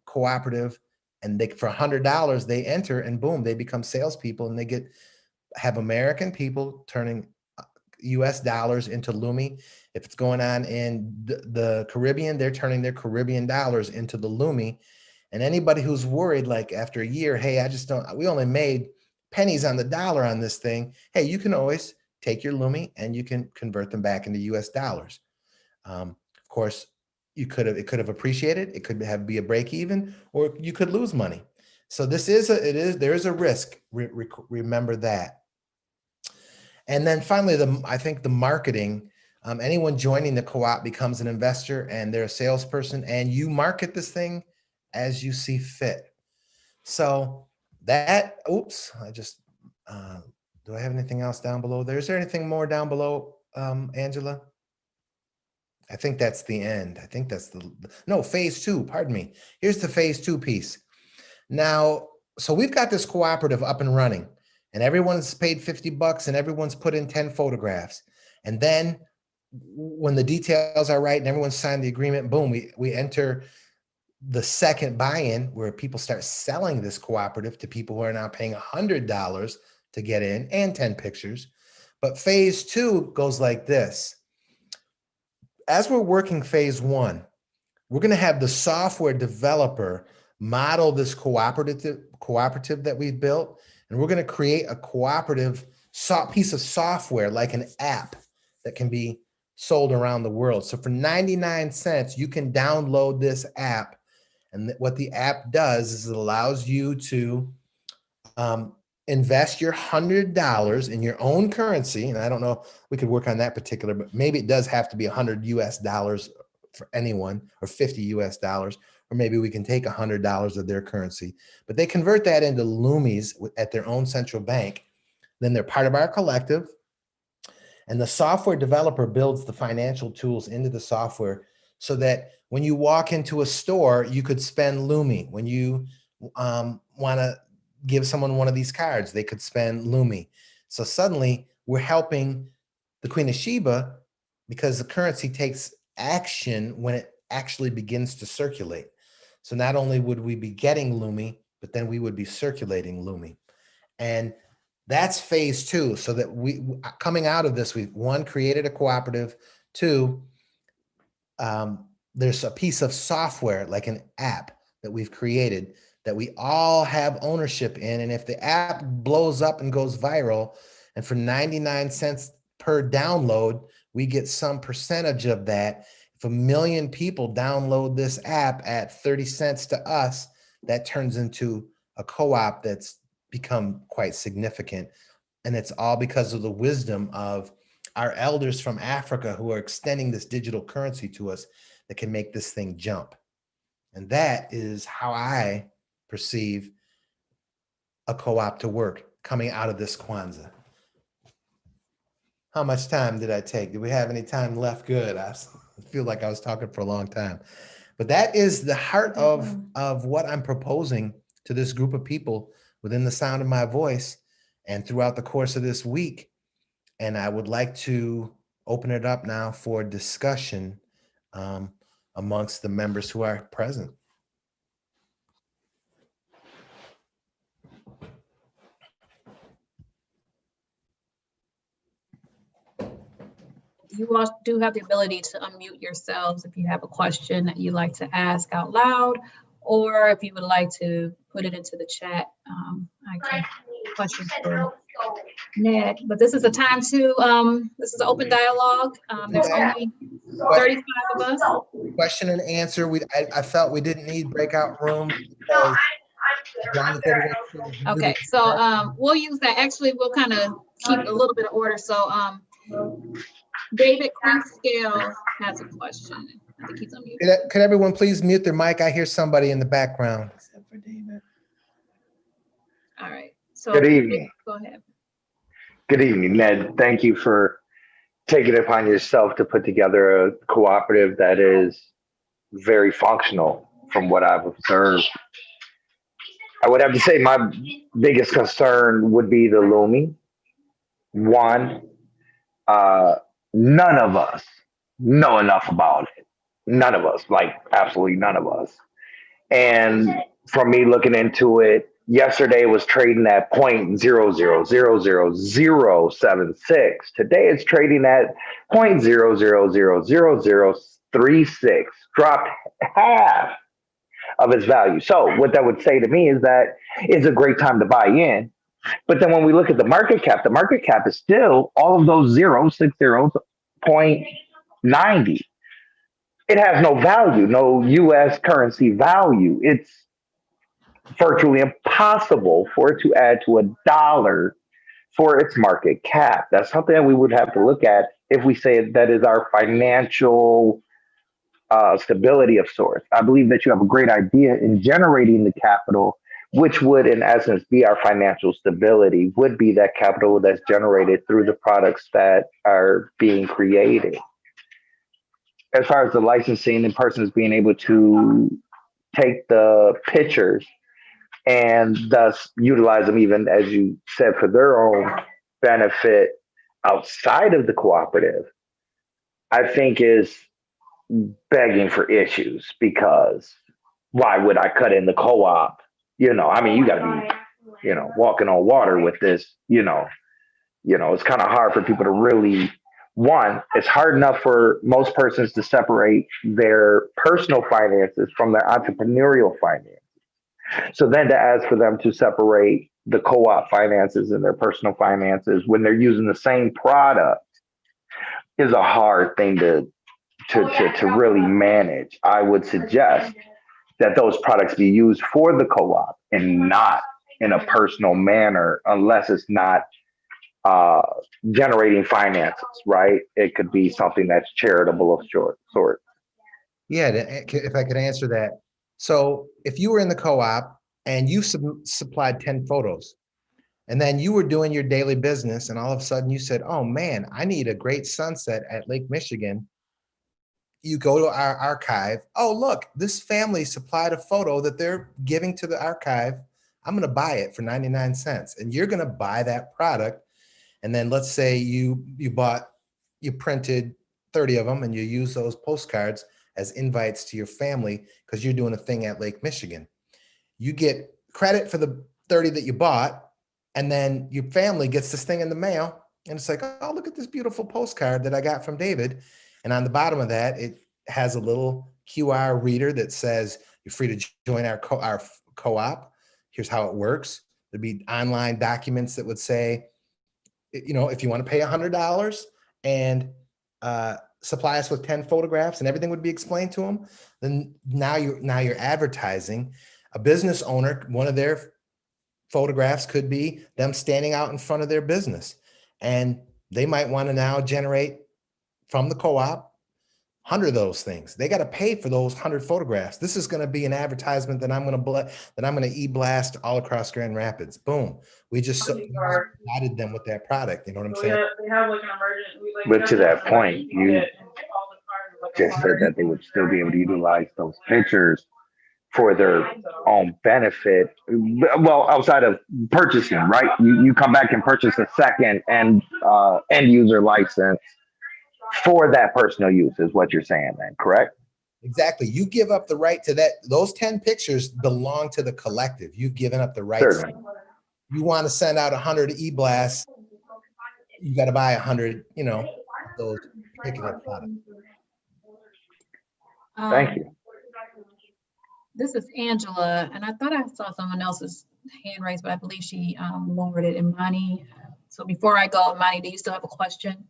cooperative, and for $100, they enter and boom, they become salespeople, and they have American people turning US dollars into Lumi. If it's going on in the Caribbean, they're turning their Caribbean dollars into the Lumi. And anybody who's worried, like after a year, hey, we only made pennies on the dollar on this thing. Hey, you can always take your Lumi and you can convert them back into US dollars. Of course, it could have appreciated, it could be a break even, or you could lose money. So there is a risk. Remember that. And then finally, I think the marketing, anyone joining the co-op becomes an investor and they're a salesperson, and you market this thing as you see fit. So that, oops, do I have anything else down below there? Is there anything more down below, Angela? I think that's the end. I think that's no, phase 2, pardon me. Here's the phase 2 piece. Now, so we've got this cooperative up and running, and everyone's paid $50 and everyone's put in 10 photographs. And then when the details are right and everyone's signed the agreement, boom, we enter the second buy-in where people start selling this cooperative to people who are now paying $100 to get in and 10 pictures. But phase 2 goes like this. As we're working phase 1, we're going to have the software developer model this cooperative that we've built, and we're going to create a cooperative piece of software like an app that can be sold around the world. So for 99 cents, you can download this app, and what the app does is it allows you to invest your $100 in your own currency. And I don't know, we could work on that particular, but maybe it does have to be $100 US for anyone, or $50 US, or maybe we can take $100 of their currency, but they convert that into Lumis at their own central bank. Then they're part of our collective, and the software developer builds the financial tools into the software so that When you walk into a store, you could spend Lumi. When you want to give someone one of these cards, they could spend Lumi. So suddenly we're helping the Queen of Sheba because the currency takes action when it actually begins to circulate. So not only would we be getting Lumi, but then we would be circulating Lumi. And that's phase 2. So that we, coming out of this, we've one, created a cooperative. 2, there's a piece of software, like an app that we've created that we all have ownership in. And if the app blows up and goes viral, and for 99 cents per download, we get some percentage of that. If 1 million people download this app at 30 cents to us, that turns into a co-op that's become quite significant. And it's all because of the wisdom of our elders from Africa who are extending this digital currency to us that can make this thing jump. And that is how I perceive a co-op to work coming out of this Kwanzaa. How much time did I take? Do we have any time left? Good. I feel like I was talking for a long time. But that is the heart of what I'm proposing to this group of people within the sound of my voice and throughout the course of this week. And I would like to open it up now for discussion amongst the members who are present. You all do have the ability to unmute yourselves if you have a question that you'd like to ask out loud, or if you would like to put it into the chat. I can questions for Ned, but this is a time to, this is an open dialogue. There's only 35 of us. Question and answer. I felt we didn't need breakout rooms because okay, so we'll use that. Actually, we'll kind of keep a little bit of order. So David Quinkscale has a question. I think he's unmuted. Could everyone please mute their mic? I hear somebody in the background. Except for David. All right. So good evening. Go ahead. Good evening, Ned. Thank you for taking it upon yourself to put together a cooperative that is very functional from what I've observed. I would have to say my biggest concern would be the Lumi. One, none of us know enough about it. None of us, like absolutely none of us. And from me looking into it, yesterday was trading at 0.00000076. Today it's trading at 0.00000036, dropped half of its value. So what that would say to me is that it's a great time to buy in. But then when we look at the market cap is still all of those zeros, 60.90. It has no value, no US currency value. It's virtually impossible for it to add to $1 for its market cap. That's something that we would have to look at if we say that is our financial stability of sorts. I believe that you have a great idea in generating the capital, which would in essence be our financial stability, would be that capital that's generated through the products that are being created. As far as the licensing and persons being able to take the pictures and thus utilize them, even as you said, for their own benefit outside of the cooperative, I think is begging for issues, because why would I cut in the co-op? You know, I mean, you got to be, you know, walking on water with this, you know, it's kind of hard for people to really, one, it's hard enough for most persons to separate their personal finances from their entrepreneurial finances. So then to ask for them to separate the co-op finances and their personal finances when they're using the same product is a hard thing to really manage. I would suggest that those products be used for the co-op and not in a personal manner, unless it's not generating finances, right? It could be something that's charitable of sort. Yeah, if I could answer that. So if you were in the co-op and you supplied 10 photos, and then you were doing your daily business, and all of a sudden you said, oh man, I need a great sunset at Lake Michigan. you go to our archive. Oh, look, this family supplied a photo that they're giving to the archive. I'm going to buy it for 99 cents. And you're going to buy that product. And then let's say you printed 30 of them and you use those postcards as invites to your family because you're doing a thing at Lake Michigan. You get credit for the 30 that you bought, and then your family gets this thing in the mail, and it's like, oh, look at this beautiful postcard that I got from David. And on the bottom of that, it has a little QR reader that says you're free to join our co-op. Here's how it works. There'd be online documents that would say, you know, if you want to pay $100 and supply us with 10 photographs, and everything would be explained to them, then now you're advertising. A business owner, one of their photographs could be them standing out in front of their business, and they might want to now generate from the co-op 100 of those things. They got to pay for those 100 photographs. This is going to be an advertisement that I'm going to e-blast all across Grand Rapids. Boom. We just provided them with that product. You know what I'm saying? They have like an emergency. But to that point, you just said that they would still be able to utilize those pictures for their own benefit. Well, outside of purchasing, right? You come back and purchase a second end user license for that personal use is what you're saying then, correct? Exactly. You give up the right to that. Those 10 pictures belong to the collective. You've given up the rights. Certainly. You want to send out 100 e-blasts, you got to buy 100, you know, those particular products. Thank you. This is Angela, and I thought I saw someone else's hand raised, but I believe she lowered it. Imani. So before I go, Imani, do you still have a question?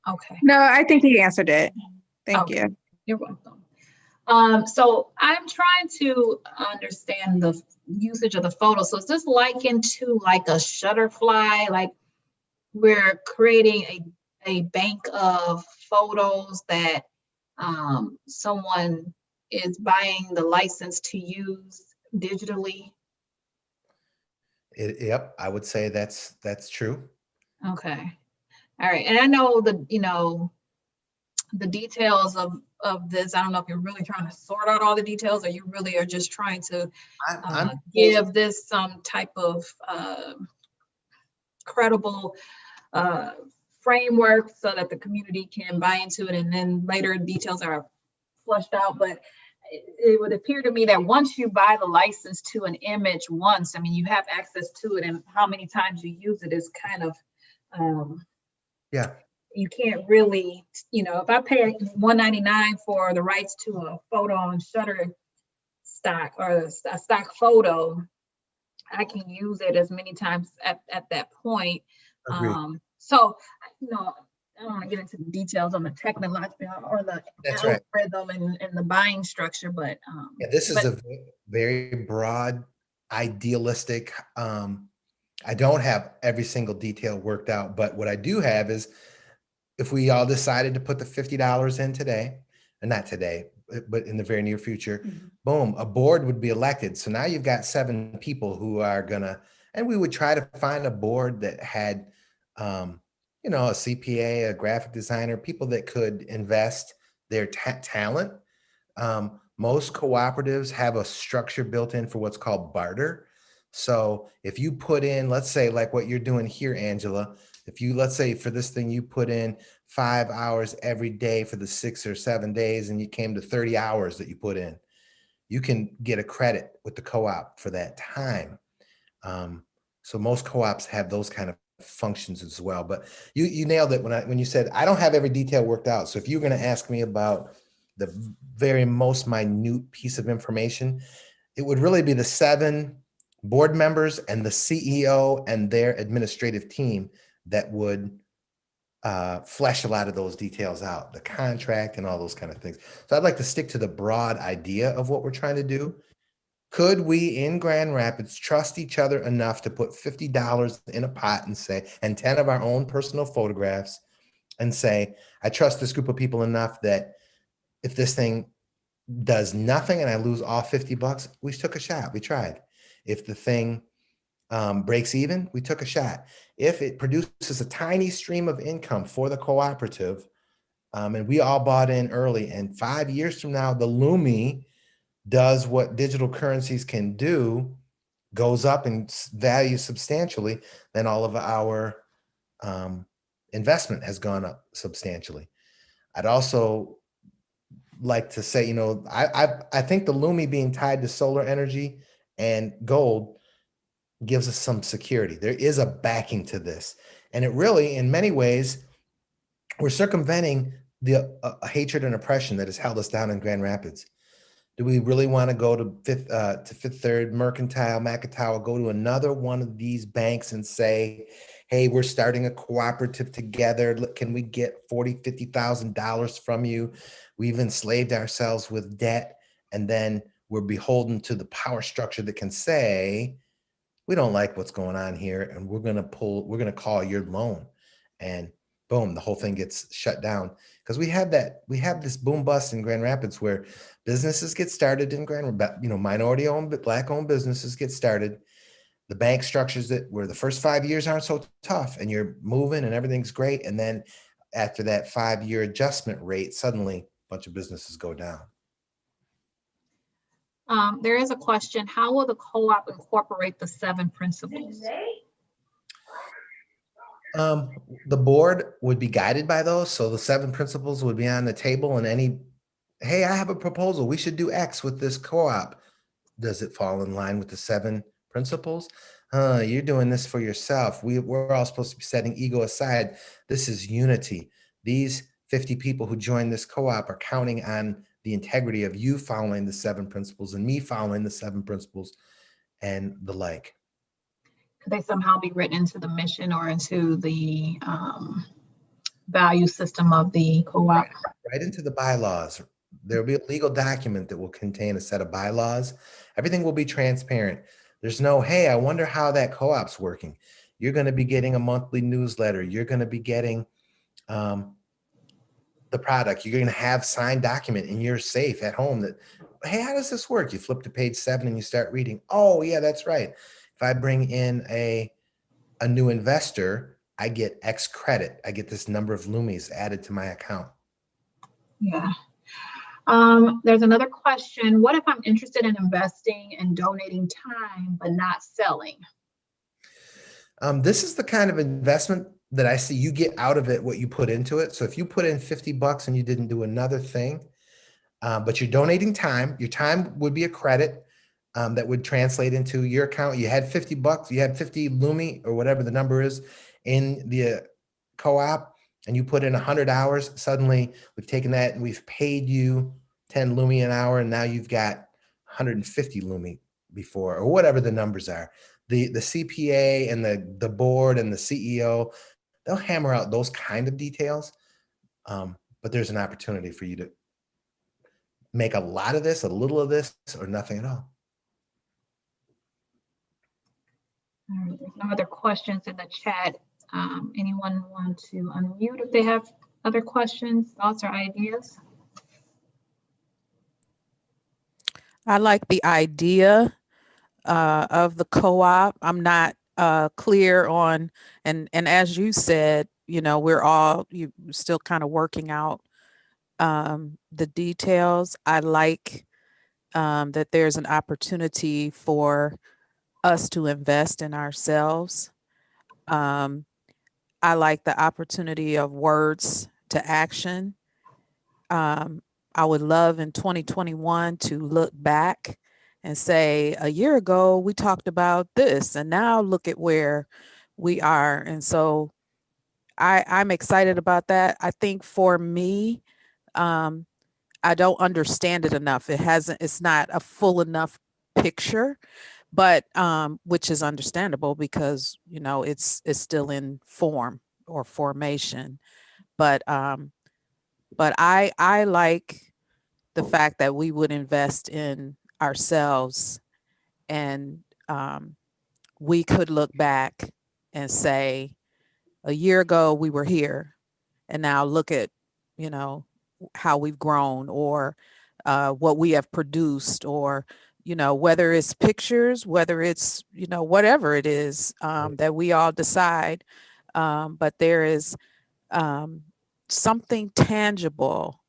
Okay. No, I think he answered it. Thank you. You're welcome. So I'm trying to understand the usage of the photo. So is this likened to like a Shutterfly? Like we're creating a bank of photos that someone is buying the license to use digitally? Yep, I would say that's true. Okay. All right. And I know the details of this. I don't know if you're really trying to sort out all the details, or you really are just trying to give this some type of credible framework so that the community can buy into it, and then later details are flushed out. But it would appear to me that once you buy the license to an image once, I mean, you have access to it, and how many times you use it is kind of yeah. You can't really, you know, if I pay $199 for the rights to a photo on Shutterstock or a stock photo, I can use it as many times at that point. So, you know, I don't want to get into the details on the technological or the algorithm and the buying structure, but yeah, this is a very broad, idealistic. I don't have every single detail worked out, but what I do have is if we all decided to put the $50 in today, and not today, but in the very near future, boom, a board would be elected. So now you've got 7 people who are gonna, and we would try to find a board that had, you know, a CPA, a graphic designer, people that could invest their talent. Most cooperatives have a structure built in for what's called barter. So if you put in, let's say like what you're doing here, Angela, if you, let's say for this thing, you put in 5 hours every day for the 6 or 7 days, and you came to 30 hours that you put in, you can get a credit with the co-op for that time. So most co-ops have those kind of functions as well, but you nailed it when you said, I don't have every detail worked out. So if you're going to ask me about the very most minute piece of information, it would really be the 7 board members and the CEO and their administrative team that would flesh a lot of those details out, the contract and all those kind of things. So I'd like to stick to the broad idea of what we're trying to do. Could we in Grand Rapids trust each other enough to put $50 in a pot and say, and 10 of our own personal photographs, and say, I trust this group of people enough that if this thing does nothing and I lose all $50, we took a shot, we tried. If the thing breaks even, we took a shot. If it produces a tiny stream of income for the cooperative, and we all bought in early, and 5 years from now, the Lumi does what digital currencies can do, goes up in value substantially, then all of our investment has gone up substantially. I'd also like to say, I think the Lumi being tied to solar energy and gold gives us some security. There is a backing to this. And it really, in many ways, we're circumventing the hatred and oppression that has held us down in Grand Rapids. Do we really want to go to Fifth Third, Mercantile, Macatawa, go to another one of these banks and say, hey, we're starting a cooperative together. Look, can we get $40,000, $50,000 from you? We've enslaved ourselves with debt, and then we're beholden to the power structure that can say, we don't like what's going on here, and we're going to call your loan. And boom, the whole thing gets shut down. Because we have this boom bust in Grand Rapids where businesses get started in Grand Rapids, minority owned, Black owned businesses get started. The bank structures that where the first 5 years aren't so tough and you're moving and everything's great. And then after that 5-year adjustment rate, suddenly a bunch of businesses go down. There is a question, how will the co-op incorporate the 7 principles? The board would be guided by those. So the 7 principles would be on the table, and hey, I have a proposal. We should do X with this co-op. Does it fall in line with the 7 principles? You're doing this for yourself. We're all supposed to be setting ego aside. This is unity. These 50 people who join this co-op are counting on the integrity of you following the 7 principles and me following the 7 principles and the like. Could they somehow be written into the mission or into the value system of the co-op? Right into the bylaws. There'll be a legal document that will contain a set of bylaws. Everything will be transparent. There's no, hey, I wonder how that co-op's working. You're going to be getting a monthly newsletter. You're going to be getting the product. You're going to have signed document in your safe at home that, hey, how does this work? You flip to page 7 and you start reading. Oh, yeah, that's right. If I bring in a new investor, I get X credit. I get this number of Lumis added to my account. Yeah. There's another question. What if I'm interested in investing and donating time, but not selling? This is the kind of investment that I see you get out of it what you put into it. So if you put in $50 and you didn't do another thing, but you're donating time, your time would be a credit that would translate into your account. You had $50, you had 50 Lumi or whatever the number is in the co-op, and you put in 100 hours. Suddenly we've taken that and we've paid you 10 Lumi an hour, and now you've got 150 Lumi before, or whatever the numbers are. The CPA and the board and the CEO, they'll hammer out those kind of details. But there's an opportunity for you to make a lot of this, a little of this, or nothing at all. There's no other questions in the chat. Anyone want to unmute if they have other questions, thoughts, or ideas? I like the idea of the co-op. I'm not clear on, and as you said, we're still kind of working out the details. I like that there's an opportunity for us to invest in ourselves. I like the opportunity of words to action. I would love in 2021 to look back and say, a year ago, we talked about this, and now look at where we are. And so I'm excited about that. I think for me, I don't understand it enough. It's not a full enough picture, but which is understandable because, it's still in form or formation. But I like the fact that we would invest in ourselves, and we could look back and say, a year ago we were here, and now look at, how we've grown, or what we have produced, or you know, whether it's pictures, whether it's, you know, whatever it is that we all decide. But there is something tangible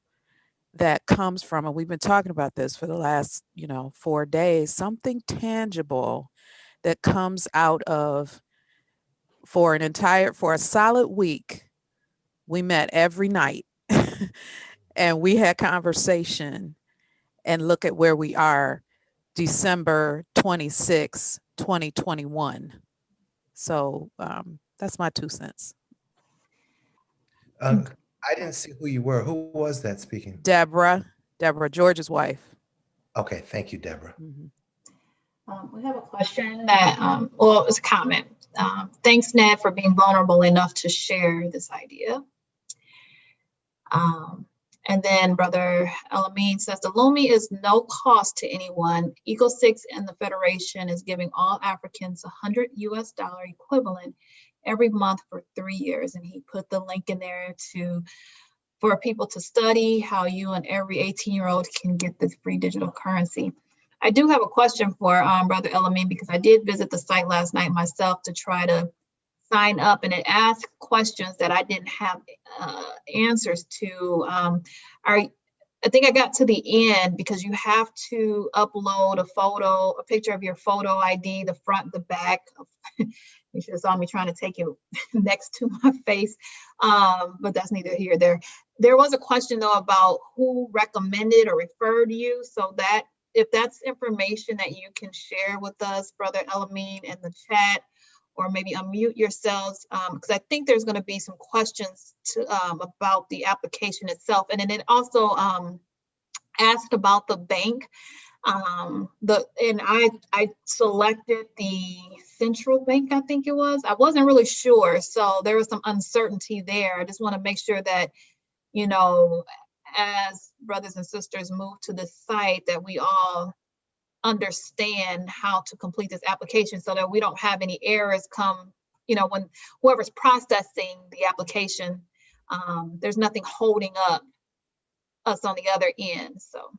that comes from, and we've been talking about this for the last, you know, 4 days, something tangible that comes out of, for a solid week, we met every night and we had conversation, and look at where we are, December 26, 2021. So that's my 2 cents. I didn't see who you were. Who was that speaking? Deborah, George's wife. Okay, thank you, Deborah. We have a question that, well, it's a comment. Thanks, Ned, for being vulnerable enough to share this idea. And then Brother Elamine says, the Lumi is no cost to anyone. Eagle 6 and the Federation is giving all Africans $100 US equivalent every month for 3 years. And he put the link in there for people to study how you and every 18-year-old can get this free digital currency. I do have a question for Brother Elamine, because I did visit the site last night myself to try to sign up, and it asked questions that I didn't have answers to. I think I got to the end because you have to upload a picture of your photo ID, the front, the back. You should have saw me trying to take it next to my face, but that's neither here nor there. There was a question though about who recommended or referred you, so that if that's information that you can share with us, Brother Elamine, in the chat, or maybe unmute yourselves, because I think there's going to be some questions about the application itself. And then it also asked about the bank. And I selected the Central Bank, I think it was. I wasn't really sure, so there was some uncertainty there. I just want to make sure that, you know, as brothers and sisters move to the site, that we all understand how to complete this application so that we don't have any errors come, you know, when whoever's processing the application, there's nothing holding up us on the other end. So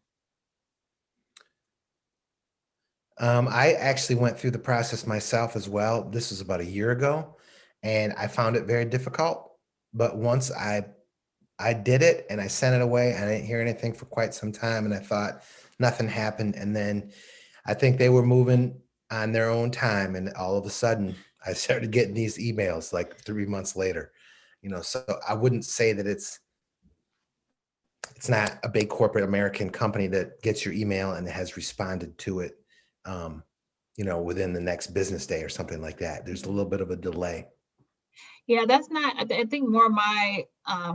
I actually went through the process myself as well. This was about a year ago, and I found it very difficult. But once I did it and I sent it away, and I didn't hear anything for quite some time, and I thought nothing happened. And then I think they were moving on their own time, and all of a sudden I started getting these emails like 3 months later, you know. So I wouldn't say that it's not a big corporate American company that gets your email and has responded to it, you know, within the next business day or something like that. There's a little bit of a delay. yeah, that's not, I think more my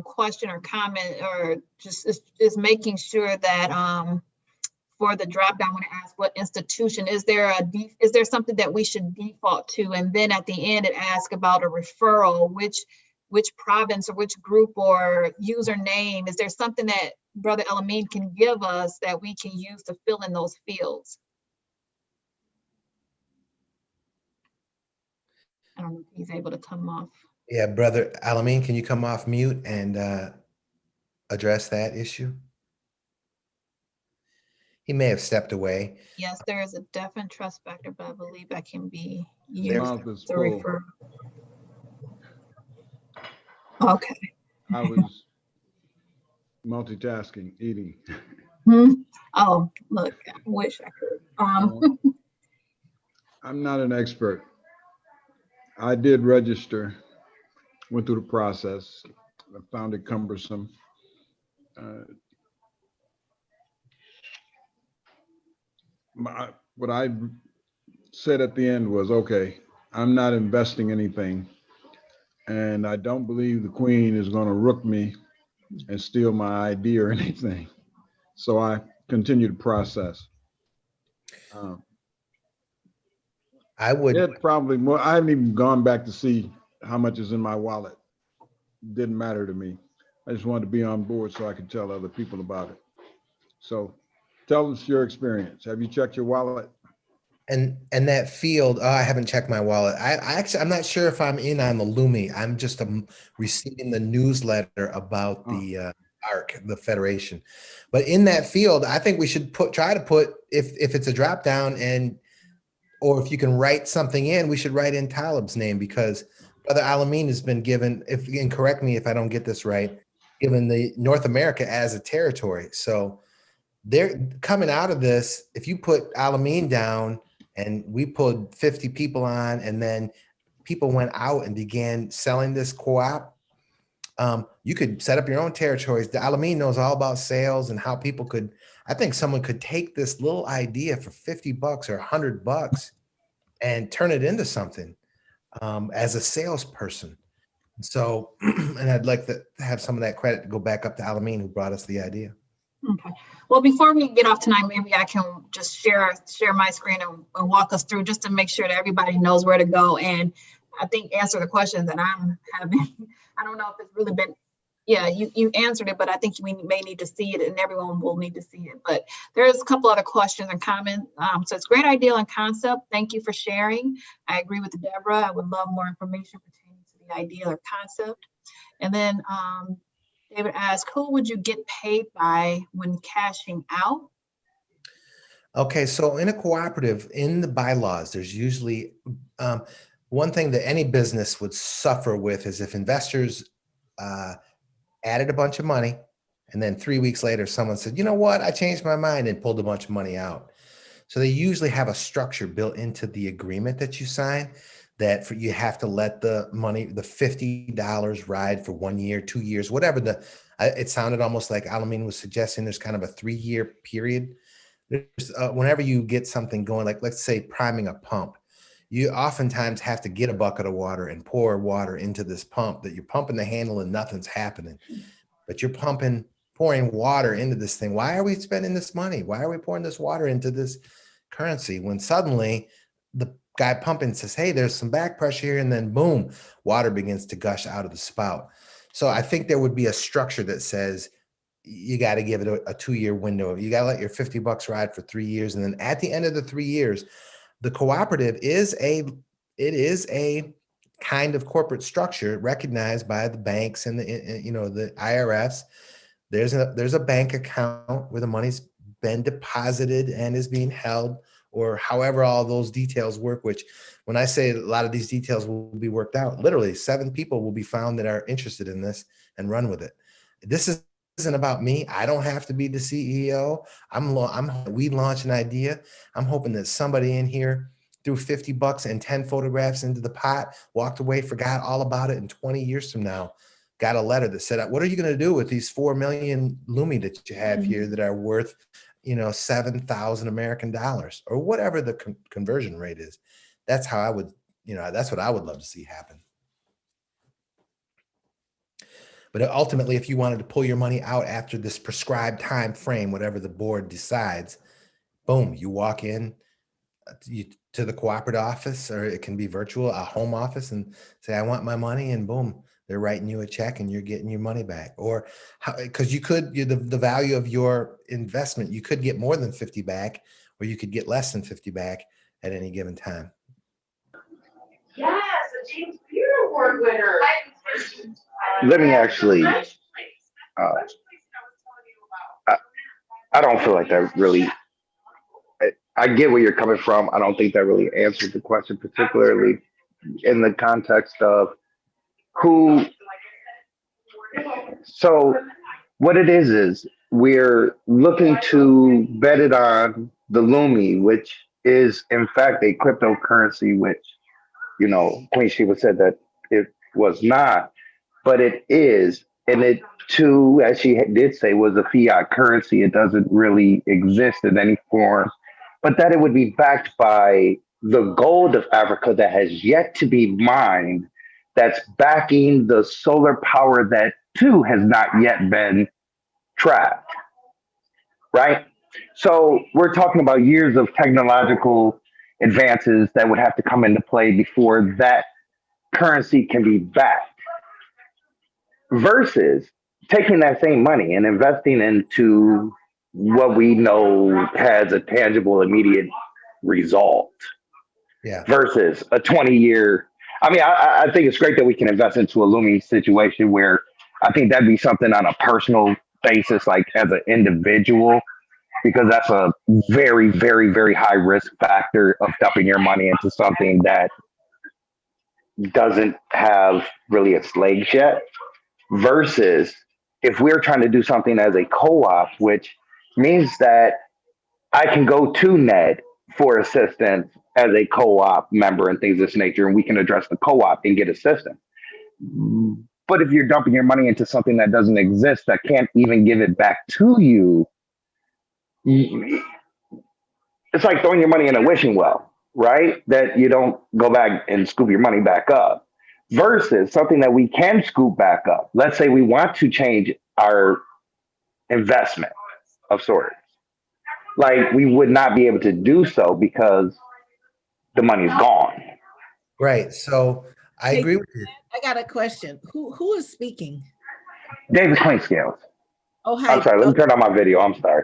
question or comment, or just is making sure that for the drop down, when it asks what institution, is there something that we should default to? And then at the end, it asks about a referral, which province or which group or username. Is there something that Brother Elamine can give us that we can use to fill in those fields? I don't know if he's able to come off. Yeah, Brother Elamine, can you come off mute and address that issue? He may have stepped away. Yes, there is a definite trust factor, but I believe that can be Their used mouth is to full. refer. Okay. I was multitasking, eating. Oh, look, I wish I could. I'm not an expert. I did register, went through the process. I found it cumbersome. What I said at the end was, okay, I'm not investing anything, and I don't believe the Queen is going to rook me and steal my ID or anything. So I continued the process. I would probably more. I haven't even gone back to see how much is in my wallet. Didn't matter to me. I just wanted to be on board so I could tell other people about it. So tell us your experience. Have you checked your wallet? And that field, I haven't checked my wallet. I'm not sure if I'm in on the Lumi. I'm just receiving the newsletter about the ARC, the federation. But in that field, I think we should try to put, if it's a drop down or if you can write something in, we should write in Talib's name, because Brother Alameen has been given, and correct me if I don't get this right, given the North America as a territory. So they're coming out of this. If you put Alameen down and we put 50 people on, and then people went out and began selling this co-op, you could set up your own territories. The Alameen knows all about sales and how people could, I think someone could take this little idea for $50 or $100 and turn it into something as a salesperson. So, and I'd like to have some of that credit to go back up to Alameen, who brought us the idea. Okay. Well, before we get off tonight, maybe I can just share my screen and walk us through, just to make sure that everybody knows where to go. And I think answer the questions that I'm having. I don't know if it's really been, yeah, you answered it, but I think we may need to see it, and everyone will need to see it. But there's a couple other questions and comments. So it's a great idea and concept. Thank you for sharing. I agree with Deborah. I would love more information pertaining to the idea or concept. And then David asked, who would you get paid by when cashing out? Okay, so in a cooperative, in the bylaws, there's usually one thing that any business would suffer with is if investors added a bunch of money, and then 3 weeks later, someone said, you know what, I changed my mind, and pulled a bunch of money out. So they usually have a structure built into the agreement that you sign that you have to let the money, the $50 ride for 1 year, 2 years, whatever it sounded almost like Alameen was suggesting there's kind of a 3-year period. There's, whenever you get something going, like let's say priming a pump, you oftentimes have to get a bucket of water and pour water into this pump that you're pumping the handle and nothing's happening, but you're pouring water into this thing. Why are we spending this money? Why are we pouring this water into this currency when suddenly the guy pumping says, hey, there's some back pressure here, and then boom, water begins to gush out of the spout. So I think there would be a structure that says you got to give it a 2-year window. You got to let your $50 ride for 3 years. And then at the end of the 3 years, the cooperative is a kind of corporate structure recognized by the banks and the IRS. There's a bank account where the money's been deposited and is being held, or however all those details work, which when I say a lot of these details will be worked out, literally 7 people will be found that are interested in this and run with it. This isn't about me. I don't have to be the CEO. We launch an idea. I'm hoping that somebody in here threw $50 and 10 photographs into the pot, walked away, forgot all about it, and 20 years from now, got a letter that said, what are you going to do with these 4 million Lumi that you have here that are worth, 7,000 American dollars, or whatever the conversion rate is? That's how I would, that's what I would love to see happen. But ultimately, if you wanted to pull your money out after this prescribed time frame, whatever the board decides, boom, you walk in to the cooperative office, or it can be virtual, a home office, and say, I want my money, and boom, they're writing you a check and you're getting your money back. Or because the value of your investment, you could get more than 50 back, or you could get less than 50 back at any given time. Yes, a James Beard Award winner. Let me actually, I don't feel like that really, I get where you're coming from. I don't think that really answers the question, particularly in the context of who. So what it is we're looking to bet it on the Lumi, which is in fact a cryptocurrency, which, Queen Sheba said that it was not, but it is. And it too, as she did say, was a fiat currency. It doesn't really exist in any form, but that it would be backed by the gold of Africa that has yet to be mined, that's backing the solar power that too has not yet been trapped, right? So we're talking about years of technological advances that would have to come into play before that currency can be backed, versus taking that same money and investing into what we know has a tangible, immediate result. Yeah. Versus a 20-year. I mean, I think it's great that we can invest into a Lumi situation where I think that'd be something on a personal basis, like as an individual, because that's a very, very, very high risk factor of dumping your money into something that doesn't have really its legs yet. Versus if we're trying to do something as a co-op, which means that I can go to Ned for assistance as a co-op member and things of this nature, and we can address the co-op and get assistance. But if you're dumping your money into something that doesn't exist, that can't even give it back to you, it's like throwing your money in a wishing well, right? That you don't go back and scoop your money back up. Versus something that we can scoop back up. Let's say we want to change our investment of sorts. Like we would not be able to do so because the money's gone. Right. So I Hey, agree with you. I got a question. Who is speaking? David Clinkscales. Oh, hi. I'm sorry. Let me turn on my video. I'm sorry.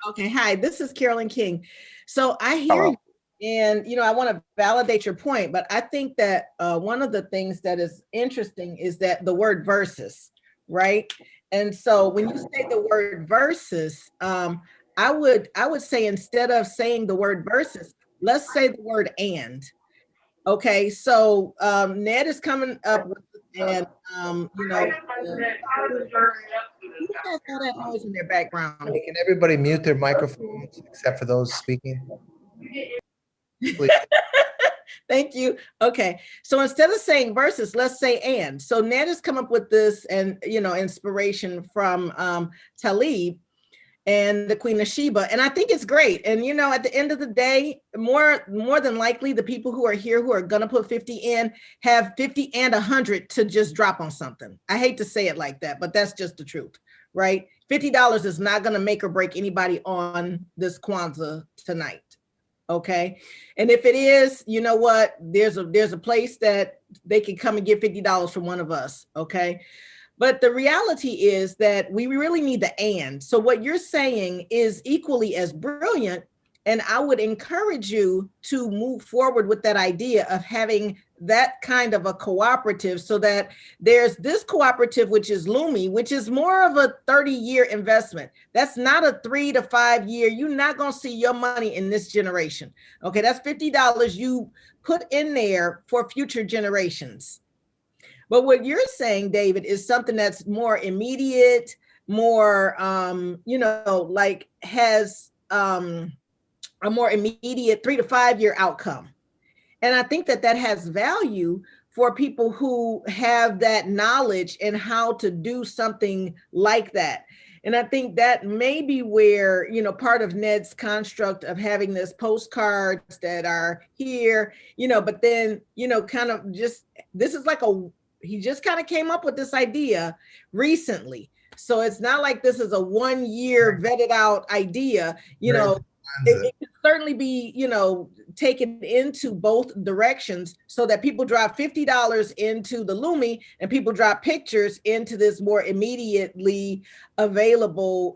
Okay, hi. This is Carolyn King. So I hear Hello. you, and I want to validate your point, but I think that one of the things that is interesting is that the word versus, right? And so when you say the word versus, I would say instead of saying the word versus, let's say the word and. Okay, so Ned is coming up with, and who has all that noise in their background? Hey, can everybody mute their microphones except for those speaking? Please. Thank you. Okay, so instead of saying versus, let's say and. So Ned has come up with this, and inspiration from Talib and the Queen of Sheba, and I think it's great. And at the end of the day, more than likely, the people who are here who are gonna put 50 in have 50 and 100 to just drop on something. I hate to say it like that, but that's just the truth, right? $50 is not gonna make or break anybody on this Kwanzaa tonight. Okay, and if it is, you know what? There's a place that they can come and get $50 from one of us. Okay. But the reality is that we really need the and. So what you're saying is equally as brilliant. And I would encourage you to move forward with that idea of having that kind of a cooperative, so that there's this cooperative, which is Lumi, which is more of a 30-year investment. That's not a 3 to 5 year. You're not going to see your money in this generation. Okay, that's $50 you put in there for future generations. But what you're saying, David, is something that's more immediate, more, like has a more immediate 3 to 5 year outcome. And I think that has value for people who have that knowledge and how to do something like that. And I think that may be where, part of Ned's construct of having this postcards that are here, but then, kind of just, this is like he just kind of came up with this idea recently. So it's not like this is a 1 year vetted out idea, it can certainly be, taken into both directions, so that people drop $50 into the Lumi and people drop pictures into this more immediately available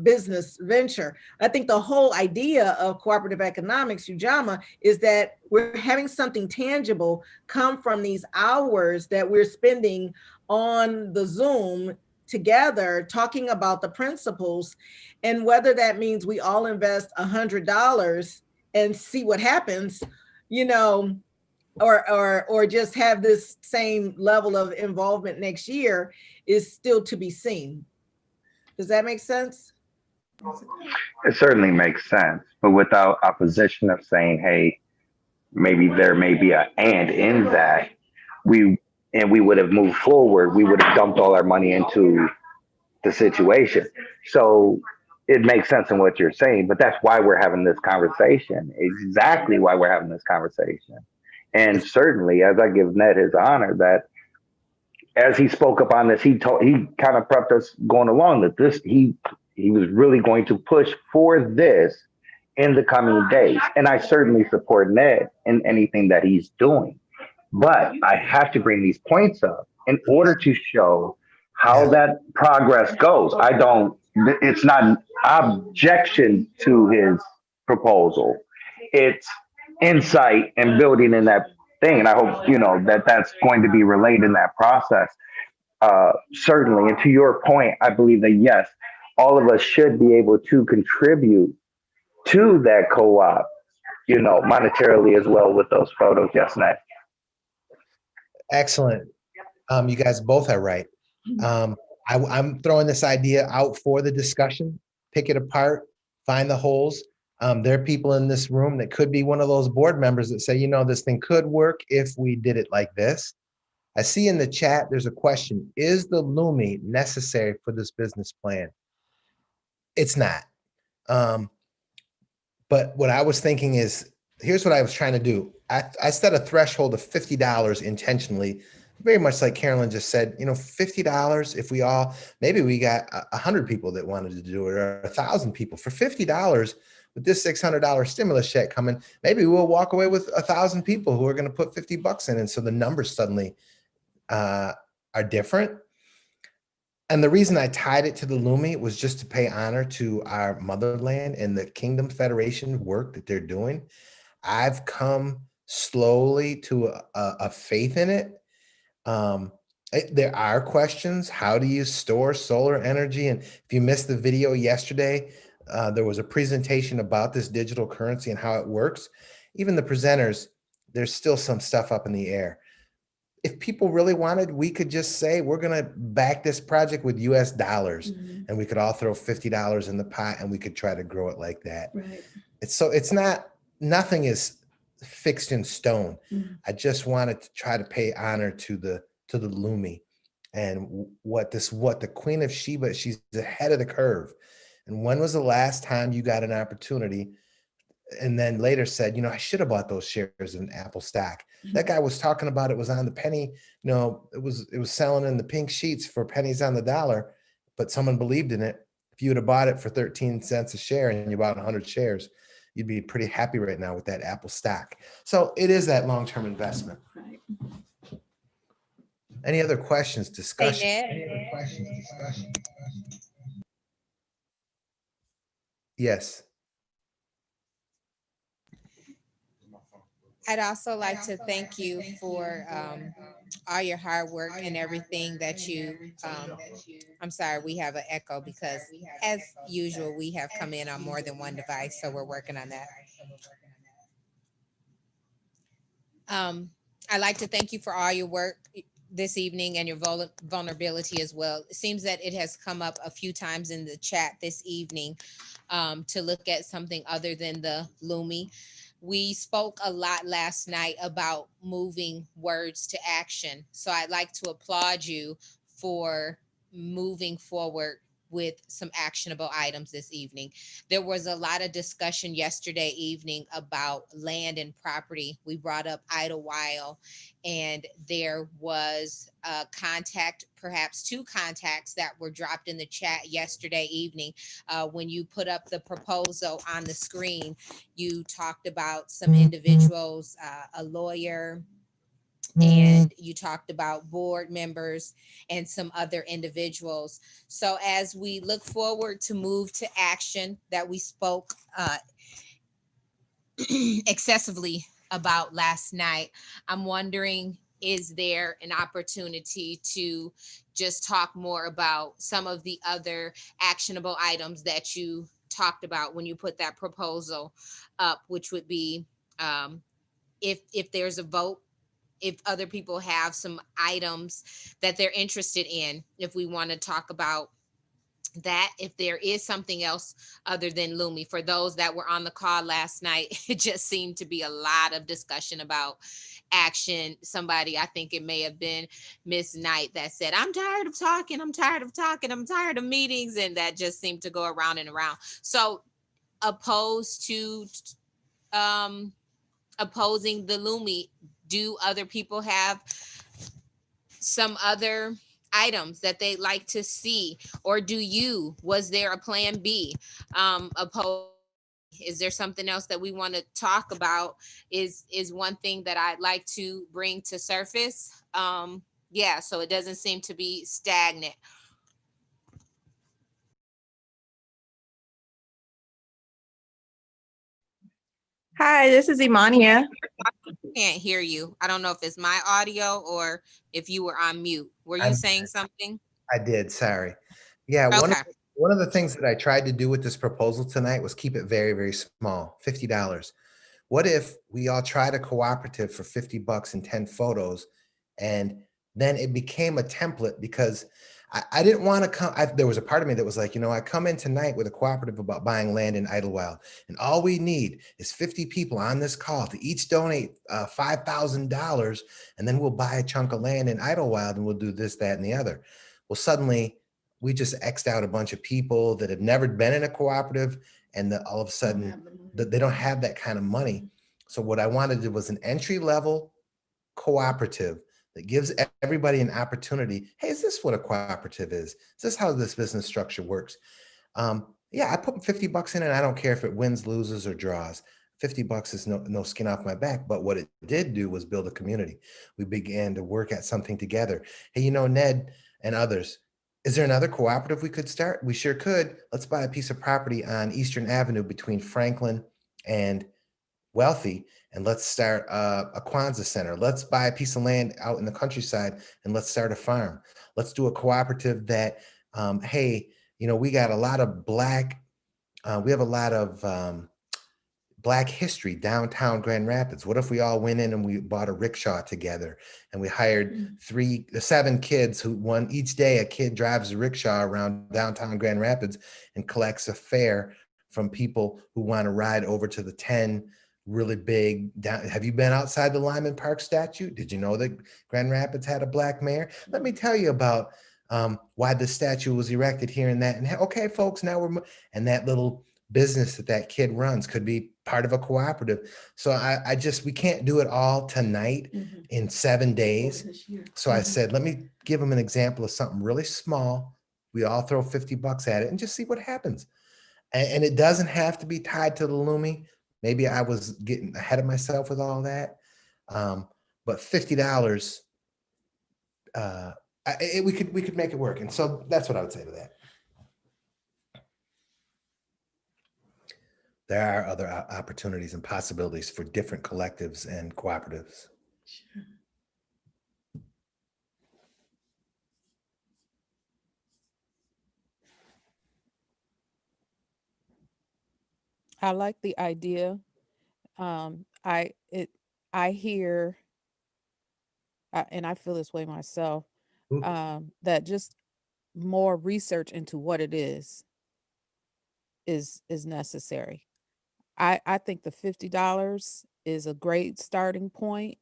business venture. I think the whole idea of cooperative economics, Ujamma, is that we're having something tangible come from these hours that we're spending on the Zoom together talking about the principles, and whether that means we all invest $100 and see what happens, or just have this same level of involvement next year is still to be seen. Does that make sense? It certainly makes sense, but without opposition of saying, hey, maybe there may be an and in that, we would have moved forward, we would have dumped all our money into the situation. So it makes sense in what you're saying, but that's why we're having this conversation. Exactly why we're having this conversation. And certainly, as I give Ned his honor, that as he spoke up on this, he kind of prepped us going along that this, he was really going to push for this in the coming days. And I certainly support Ned in anything that he's doing. But I have to bring these points up in order to show how that progress goes. It's not an objection to his proposal. It's insight and building in that thing. And I hope, that's going to be relayed in that process. Certainly. And to your point, I believe that, yes, all of us should be able to contribute to that co-op, monetarily as well with those photos. Yes, Nat. Excellent. You guys both are right. I'm throwing this idea out for the discussion, pick it apart, find the holes. There are people in this room that could be one of those board members that say, this thing could work if we did it like this. I see in the chat, there's a question. Is the Lumi necessary for this business plan? It's not. But what I was thinking is, here's what I was trying to do. I set a threshold of $50 intentionally, very much like Carolyn just said, $50, if maybe we got 100 people that wanted to do it, or 1,000 people for $50 with this $600 stimulus check coming, maybe we'll walk away with 1,000 people who are going to put 50 bucks in. And so the numbers suddenly are different. And the reason I tied it to the Lumi was just to pay honor to our motherland and the Kingdom Federation work that they're doing. I've come slowly to a faith in it. There are questions. How do you store solar energy? And if you missed the video yesterday, there was a presentation about this digital currency and how it works. Even the presenters, there's still some stuff up in the air. If people really wanted, we could just say, we're going to back this project with US dollars, and we could all throw $50 in the pot and we could try to grow it like that. Right. It's not, nothing is fixed in stone. I just wanted to try to pay honor to the Lumi and what the Queen of Sheba, she's ahead of the curve. And when was the last time you got an opportunity and then later said, I should have bought those shares in Apple stock? That guy was talking about it was on the penny, it was selling in the pink sheets for pennies on the dollar, but someone believed in it. If you would have bought it for 13 cents a share and you bought 100 shares, you'd be pretty happy right now with that Apple stock. So it is that long-term investment. Right. Any other questions, discussion? Hey, Yes. I'd also like to thank you for all your hard work and everything that you, I'm sorry, we have an echo because as usual, we have come in on more than one device, so we're working on that. I'd like to thank you for all your work this evening and your vulnerability as well. It seems that it has come up a few times in the chat this evening to look at something other than the Lumi. We spoke a lot last night about moving words to action. So I'd like to applaud you for moving forward with some actionable items this evening. There was a lot of discussion yesterday evening about land and property. We brought up Idlewild, and there was a contact, perhaps two contacts that were dropped in the chat yesterday evening. When you put up the proposal on the screen, you talked about some individuals, a lawyer, and you talked about board members and some other individuals. So as we look forward to move to action that we spoke excessively about last night, I'm wondering, is there an opportunity to just talk more about some of the other actionable items that you talked about when you put that proposal up, which would be if there's a vote, if other people have some items that they're interested in, if we want to talk about that, if there is something else other than Lumi. For those that were on the call last night, it just seemed to be a lot of discussion about action. Somebody, I think it may have been Miss Knight, that said, I'm tired of talking, I'm tired of talking, I'm tired of meetings, and that just seemed to go around and around. So opposed to opposing the Lumi, do other people have some other items that they'd like to see? Or was there a plan B? Is there something else that we want to talk about? Is one thing that I'd like to bring to surface. Yeah, so it doesn't seem to be stagnant. Hi, this is Imania. Can't hear you. I don't know if it's my audio or if you were on mute. Were you saying something? I did, sorry. Yeah, Okay. One of the things that I tried to do with this proposal tonight was keep it very, very small, $50. What if we all tried a cooperative for 50 bucks and 10 photos, and then it became a template? Because I didn't want to come. There was a part of me that was like, I come in tonight with a cooperative about buying land in Idlewild, and all we need is 50 people on this call to each donate $5,000, and then we'll buy a chunk of land in Idlewild, and we'll do this, that, and the other. Well, suddenly we just X'd out a bunch of people that have never been in a cooperative, and all of a sudden they don't have that kind of money. So what I wanted was an entry-level cooperative that gives everybody an opportunity. Hey, is this what a cooperative is? Is this how this business structure works? Yeah, I put 50 bucks in, and I don't care if it wins, loses, or draws. 50 bucks is no skin off my back, but what it did do was build a community. We began to work at something together. Hey, Ned and others, is there another cooperative we could start? We sure could. Let's buy a piece of property on Eastern Avenue between Franklin and Wealthy, and let's start a Kwanzaa center. Let's buy a piece of land out in the countryside, and let's start a farm. Let's do a cooperative that, hey, we got a lot of we have a lot of Black history downtown Grand Rapids. What if we all went in and we bought a rickshaw together, and we hired 7 kids who each day a kid drives a rickshaw around downtown Grand Rapids and collects a fare from people who want to ride over to the 10 really big have you been outside the Lyman Park statue? Did you know that Grand Rapids had a Black mayor? Let me tell you about why the statue was erected here and that. And okay, folks, now and that little business that kid runs could be part of a cooperative. So we can't do it all tonight in 7 days. So I said, let me give them an example of something really small. We all throw 50 bucks at it and just see what happens. And it doesn't have to be tied to the Lumi. Maybe I was getting ahead of myself with all that. But $50, we could make it work. And so that's what I would say to that. There are other opportunities and possibilities for different collectives and cooperatives. Sure. I like the idea. I hear, and I feel this way myself, that just more research into what it is necessary. I think the $50 is a great starting point.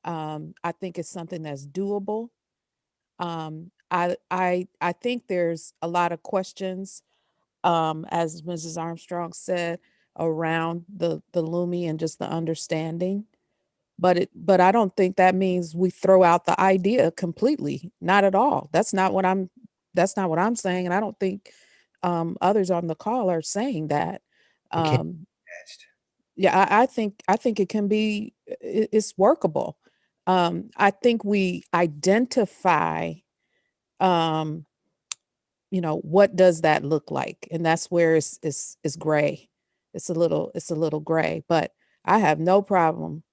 I think it's something that's doable. I think there's a lot of questions, as Mrs. Armstrong said, around the Lumi and just the understanding. But I don't think that means we throw out the idea completely. Not at all. That's not what I'm saying. And I don't think others on the call are saying that. Yeah, I think it can be, it's workable. I think we identify, what does that look like? And that's where it's gray. It's a little gray, but I have no problem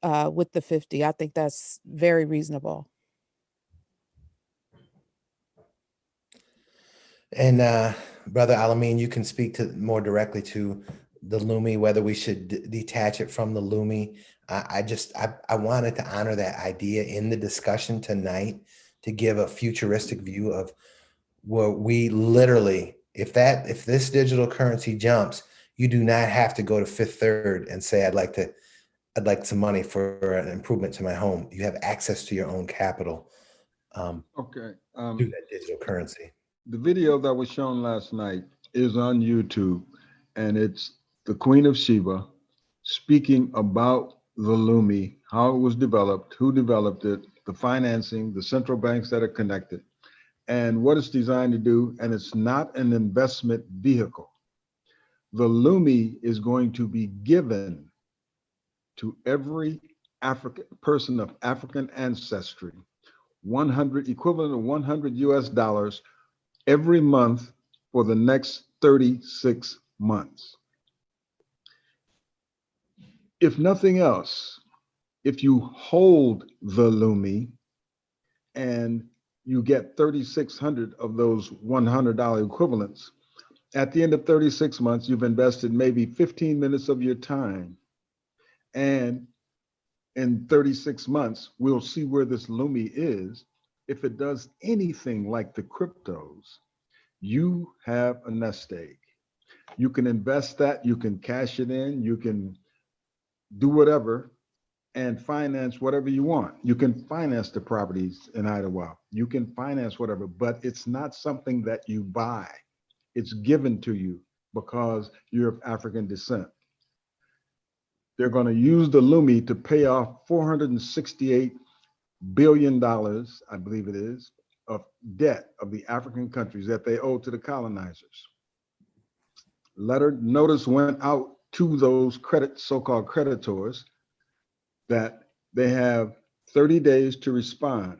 with the 50. I think that's very reasonable. And Brother Alameen, you can speak to more directly to the Lumi, whether we should detach it from the Lumi. I wanted to honor that idea in the discussion tonight to give a futuristic view of where we literally, if this digital currency jumps, you do not have to go to Fifth Third and say, I'd like some money for an improvement to my home. You have access to your own capital through that digital currency. The video that was shown last night is on YouTube, and it's the Queen of Sheba speaking about the Lumi, how it was developed, who developed it, the financing, the central banks that are connected, and what it's designed to do. And it's not an investment vehicle. The Lumi is going to be given to every African person of African ancestry, equivalent of $100 US every month for the next 36 months. If nothing else, if you hold the Lumi and you get 3,600 of those $100 equivalents. At the end of 36 months, you've invested maybe 15 minutes of your time. And in 36 months, we'll see where this Lumi is. If it does anything like the cryptos, you have a nest egg. You can invest that, you can cash it in, you can do whatever and finance whatever you want. You can finance the properties in Idlewild. You can finance whatever, but it's not something that you buy. It's given to you because you're of African descent. They're going to use the Lumi to pay off $468 billion, I believe it is, of debt of the African countries that they owe to the colonizers. Notice went out to those so-called creditors that they have 30 days to respond,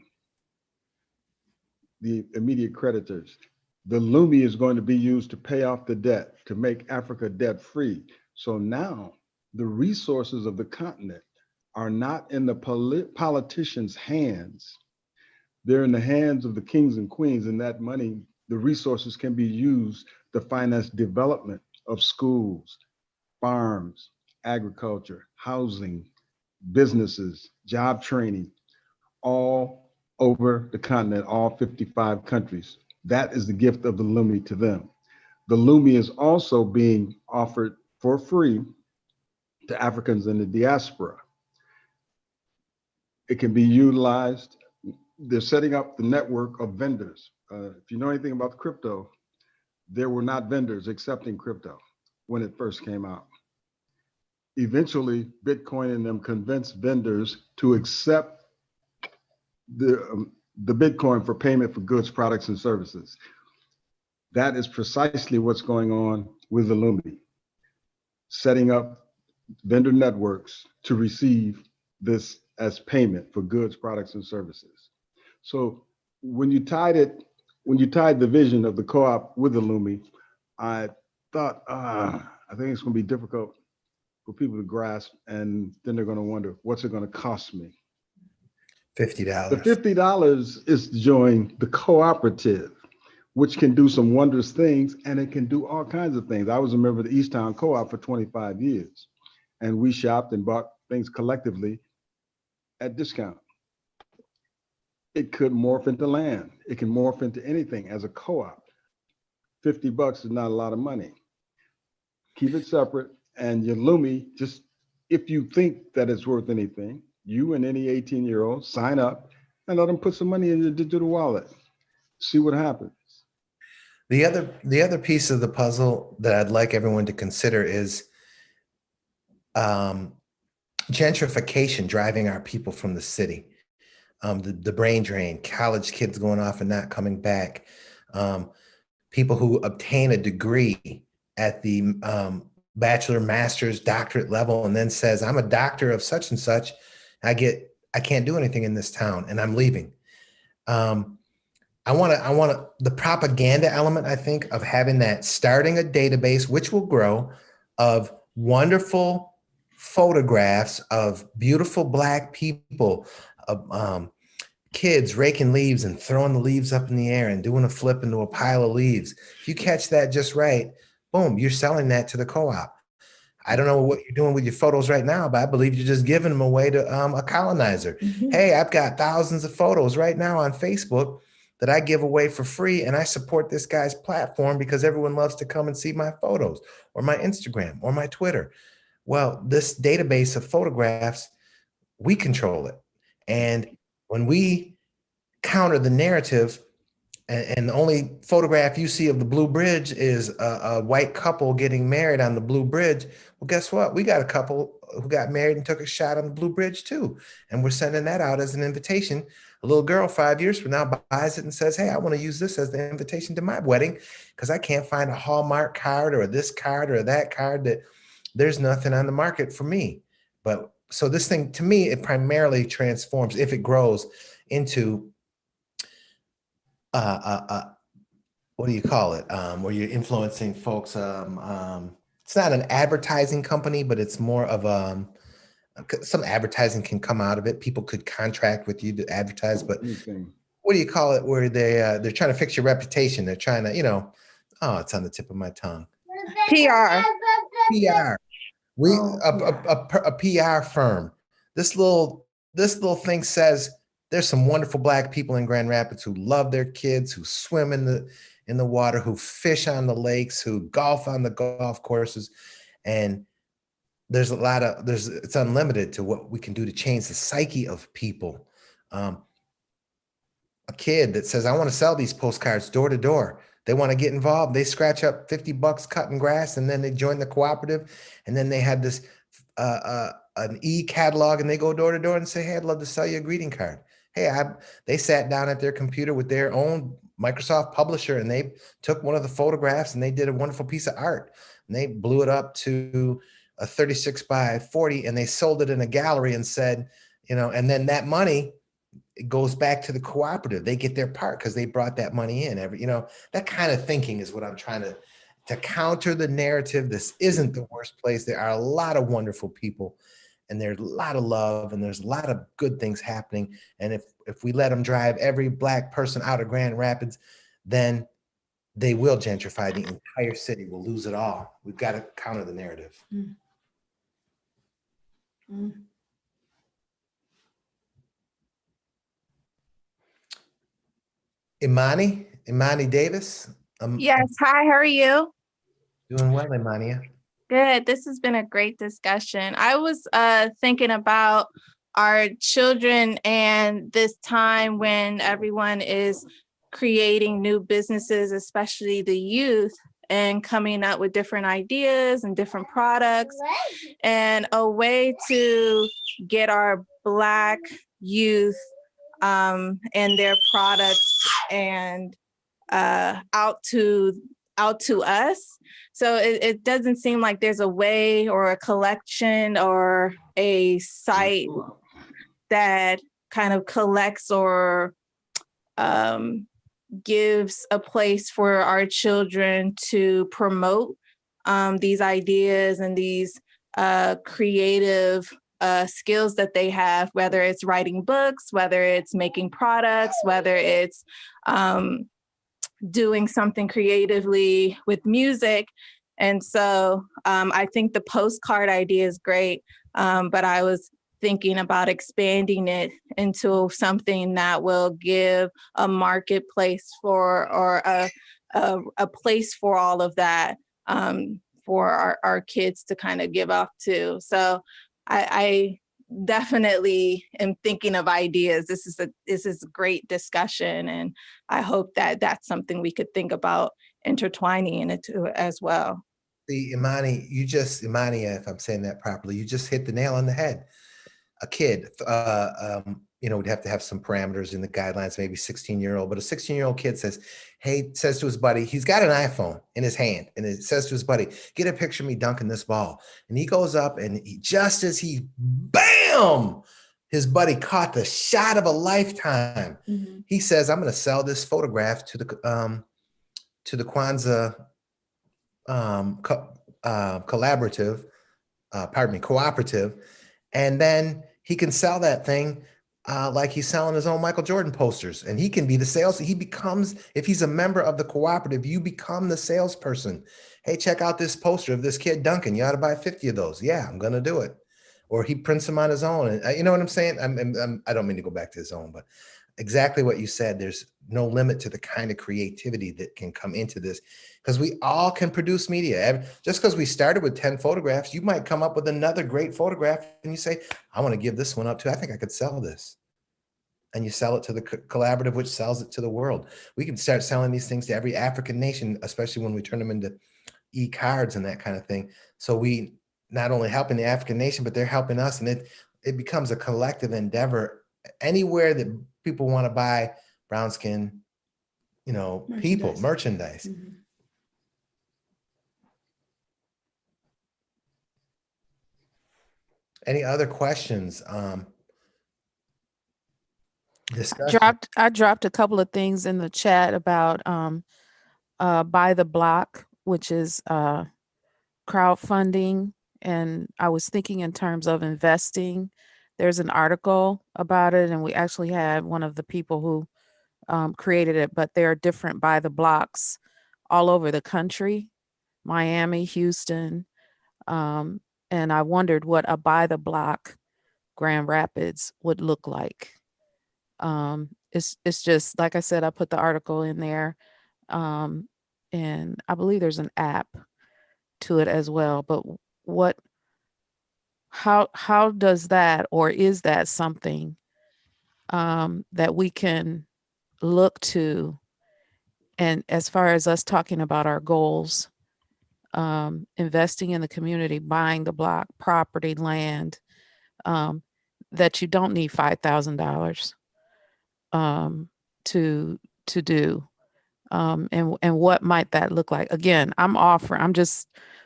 the immediate creditors. The Lumi is going to be used to pay off the debt, to make Africa debt free. So now the resources of the continent are not in the politicians' hands. They're in the hands of the kings and queens, and that money, the resources can be used to finance development of schools, farms, agriculture, housing, businesses, job training, all over the continent, all 55 countries. That is the gift of the Lumi to them. The Lumi is also being offered for free to Africans in the diaspora. It can be utilized. They're setting up the network of vendors. If you know anything about crypto, there were not vendors accepting crypto when it first came out. Eventually, Bitcoin and them convinced vendors to accept the Bitcoin for payment for goods, products, and services. That is precisely what's going on with the Lumi, setting up vendor networks to receive this as payment for goods, products, and services. So when you tied the vision of the co-op with the Lumi, I thought, I think it's going to be difficult for people to grasp, and then they're going to wonder, what's it going to cost me? $50. The $50 is to join the cooperative, which can do some wondrous things, and it can do all kinds of things. I was a member of the Easttown Co-op for 25 years, and we shopped and bought things collectively at discount. It could morph into land. It can morph into anything as a co-op. $50 is not a lot of money. Keep it separate, and your Lumi, just if you think that it's worth anything, you and any 18-year-old sign up and let them put some money in your digital wallet. See what happens. The other piece of the puzzle that I'd like everyone to consider is gentrification driving our people from the city. The brain drain, college kids going off and not coming back, people who obtain a degree at the bachelor, master's, doctorate level, and then says, I'm a doctor of such and such. I can't do anything in this town and I'm leaving. I want the propaganda element, I think, of having that, starting a database, which will grow, of wonderful photographs of beautiful Black people, of kids raking leaves and throwing the leaves up in the air and doing a flip into a pile of leaves. If you catch that just right, boom, you're selling that to the co-op. I don't know what you're doing with your photos right now, but I believe you're just giving them away to a colonizer. Mm-hmm. Hey, I've got thousands of photos right now on Facebook that I give away for free, and I support this guy's platform because everyone loves to come and see my photos or my Instagram or my Twitter. Well, this database of photographs, we control it. And when we counter the narrative, and the only photograph you see of the Blue Bridge is a white couple getting married on the Blue Bridge. Well, guess what? We got a couple who got married and took a shot on the Blue Bridge too. And we're sending that out as an invitation. A little girl 5 years from now buys it and says, hey, I want to use this as the invitation to my wedding because I can't find a Hallmark card or this card or that card, that there's nothing on the market for me. But so this thing, to me, it primarily transforms, if it grows, into what do you call it? Where you're influencing folks. It's not an advertising company, but it's more of some advertising can come out of it. People could contract with you to advertise, but what do you call it? Where they're trying to fix your reputation. They're trying to, oh, it's on the tip of my tongue. PR. PR. A PR firm. This little thing says there's some wonderful Black people in Grand Rapids who love their kids, who swim in the water, who fish on the lakes, who golf on the golf courses, and it's unlimited to what we can do to change the psyche of people. A kid that says, I want to sell these postcards door to door. They want to get involved. They scratch up $50 cutting grass, and then they join the cooperative. And then they have this an e-catalog, and they go door to door and say, hey, I'd love to sell you a greeting card. Hey, they sat down at their computer with their own Microsoft publisher, and they took one of the photographs and they did a wonderful piece of art. And they blew it up to a 36 by 40, and they sold it in a gallery and said, and then that money, it goes back to the cooperative. They get their part because they brought that money in. That kind of thinking is what I'm trying to counter the narrative. This isn't the worst place. There are a lot of wonderful people, and there's a lot of love, and there's a lot of good things happening. And if we let them drive every Black person out of Grand Rapids, then they will gentrify the entire city. We'll lose it all. We've got to counter the narrative. Imani Davis. Yes. Hi, how are you? Doing well, Imani. Good. This has been a great discussion. I was thinking about our children and this time when everyone is creating new businesses, especially the youth, and coming up with different ideas and different products, and a way to get our Black youth and their products and out to us. So it doesn't seem like there's a way or a collection or a site that kind of collects or gives a place for our children to promote these ideas and these creative skills that they have, whether it's writing books, whether it's making products, whether it's doing something creatively with music. And so I think the postcard idea is great, but I was thinking about expanding it into something that will give a marketplace for, or a place for all of that for our kids to kind of give off to. So I definitely am thinking of ideas. This is a great discussion, and I hope that that's something we could think about intertwining into as well. See, Imani, if I'm saying that properly, you just hit the nail on the head. A kid, would have to have some parameters in the guidelines, maybe 16-year-old, but a 16-year-old kid says to his buddy, he's got an iPhone in his hand, and it says to his buddy, get a picture of me dunking this ball. And he goes up, and just as bam, his buddy caught the shot of a lifetime. Mm-hmm. He says, I'm going to sell this photograph to the Kwanzaa cooperative. And then he can sell that thing like he's selling his own Michael Jordan posters, and he can be the sales. If he's a member of the cooperative, you become the salesperson. Hey, check out this poster of this kid dunking. You ought to buy 50 of those. Yeah, I'm going to do it. Or he prints them on his own. And you know what I'm saying? I don't mean to go back to his own, but exactly what you said. There's no limit to the kind of creativity that can come into this, because we all can produce media. Just because we started with 10 photographs, you might come up with another great photograph and you say, I want to give this one up too. I think I could sell this. And you sell it to the collaborative, which sells it to the world. We can start selling these things to every African nation, especially when we turn them into e-cards and that kind of thing. So we not only helping the African nation, but they're helping us. And it becomes a collective endeavor. Anywhere that people want to buy brown skin, merchandise. Mm-hmm. Any other questions? I dropped a couple of things in the chat about Buy the Block, which is crowdfunding. And I was thinking in terms of investing. There's an article about it, and we actually had one of the people who created it, but there are different by the blocks all over the country, Miami, Houston. And I wondered what a by the block Grand Rapids would look like. It's just, like I said, I put the article in there. And I believe there's an app to it as well. But how does that, or is that something that we can look to? And as far as us talking about our goals, investing in the community, buying the block, property, land, that you don't need $5,000 to do. And what might that look like? Again,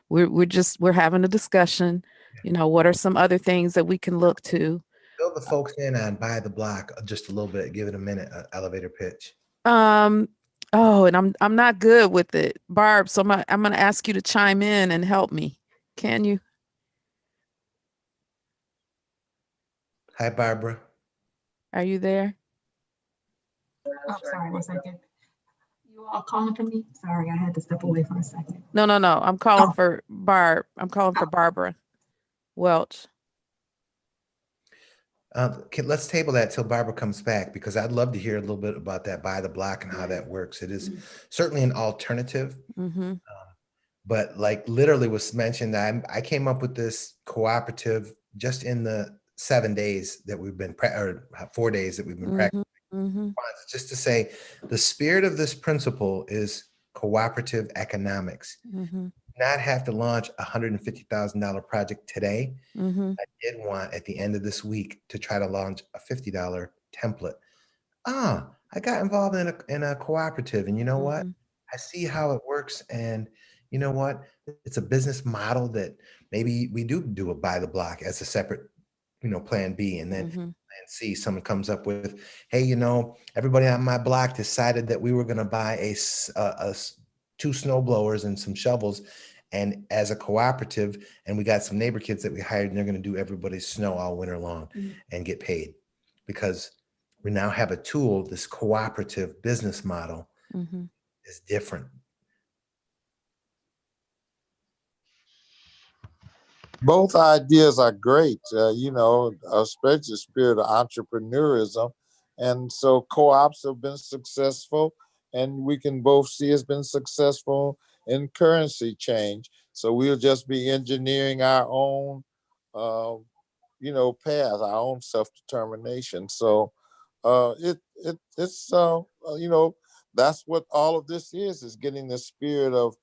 we're having a discussion. What are some other things that we can look to? Fill the folks in on buy the block just a little bit. Give it a minute, elevator pitch. Oh, and I'm not good with it, Barb. So I'm gonna ask you to chime in and help me. Can you? Hi, Barbara. Are you there? Oh, sorry, 1 second. You all calling for me? Sorry, I had to step away for a second. No. I'm calling for Barb. I'm calling for Barbara Welch. Let's table that till Barbara comes back, because I'd love to hear a little bit about that buy the block and how that works. It is certainly an alternative, but like literally was mentioned, I came up with this cooperative just in the 7 days that we've been, or 4 days that we've been practicing. Just to say, the spirit of this principle is cooperative economics. Not have to launch a $150,000 project today. I did want at the end of this week to try to launch a $50 template. I got involved in a cooperative, and you know what? I see how it works, and you know what? It's a business model that maybe we do a buy the block as a separate, plan B, and then plan C. Someone comes up with, hey, everybody on my block decided that we were going to buy two snow blowers and some shovels, and as a cooperative, and we got some neighbor kids that we hired, and they're going to do everybody's snow all winter long and get paid, because we now have a tool. This cooperative business model is different. Both ideas are great, especially the spirit of entrepreneurism. And so co-ops have been successful, and we can both see it's been successful in currency change. So we'll just be engineering our own, path, our own self-determination. So it's that's what all of this is getting the spirit of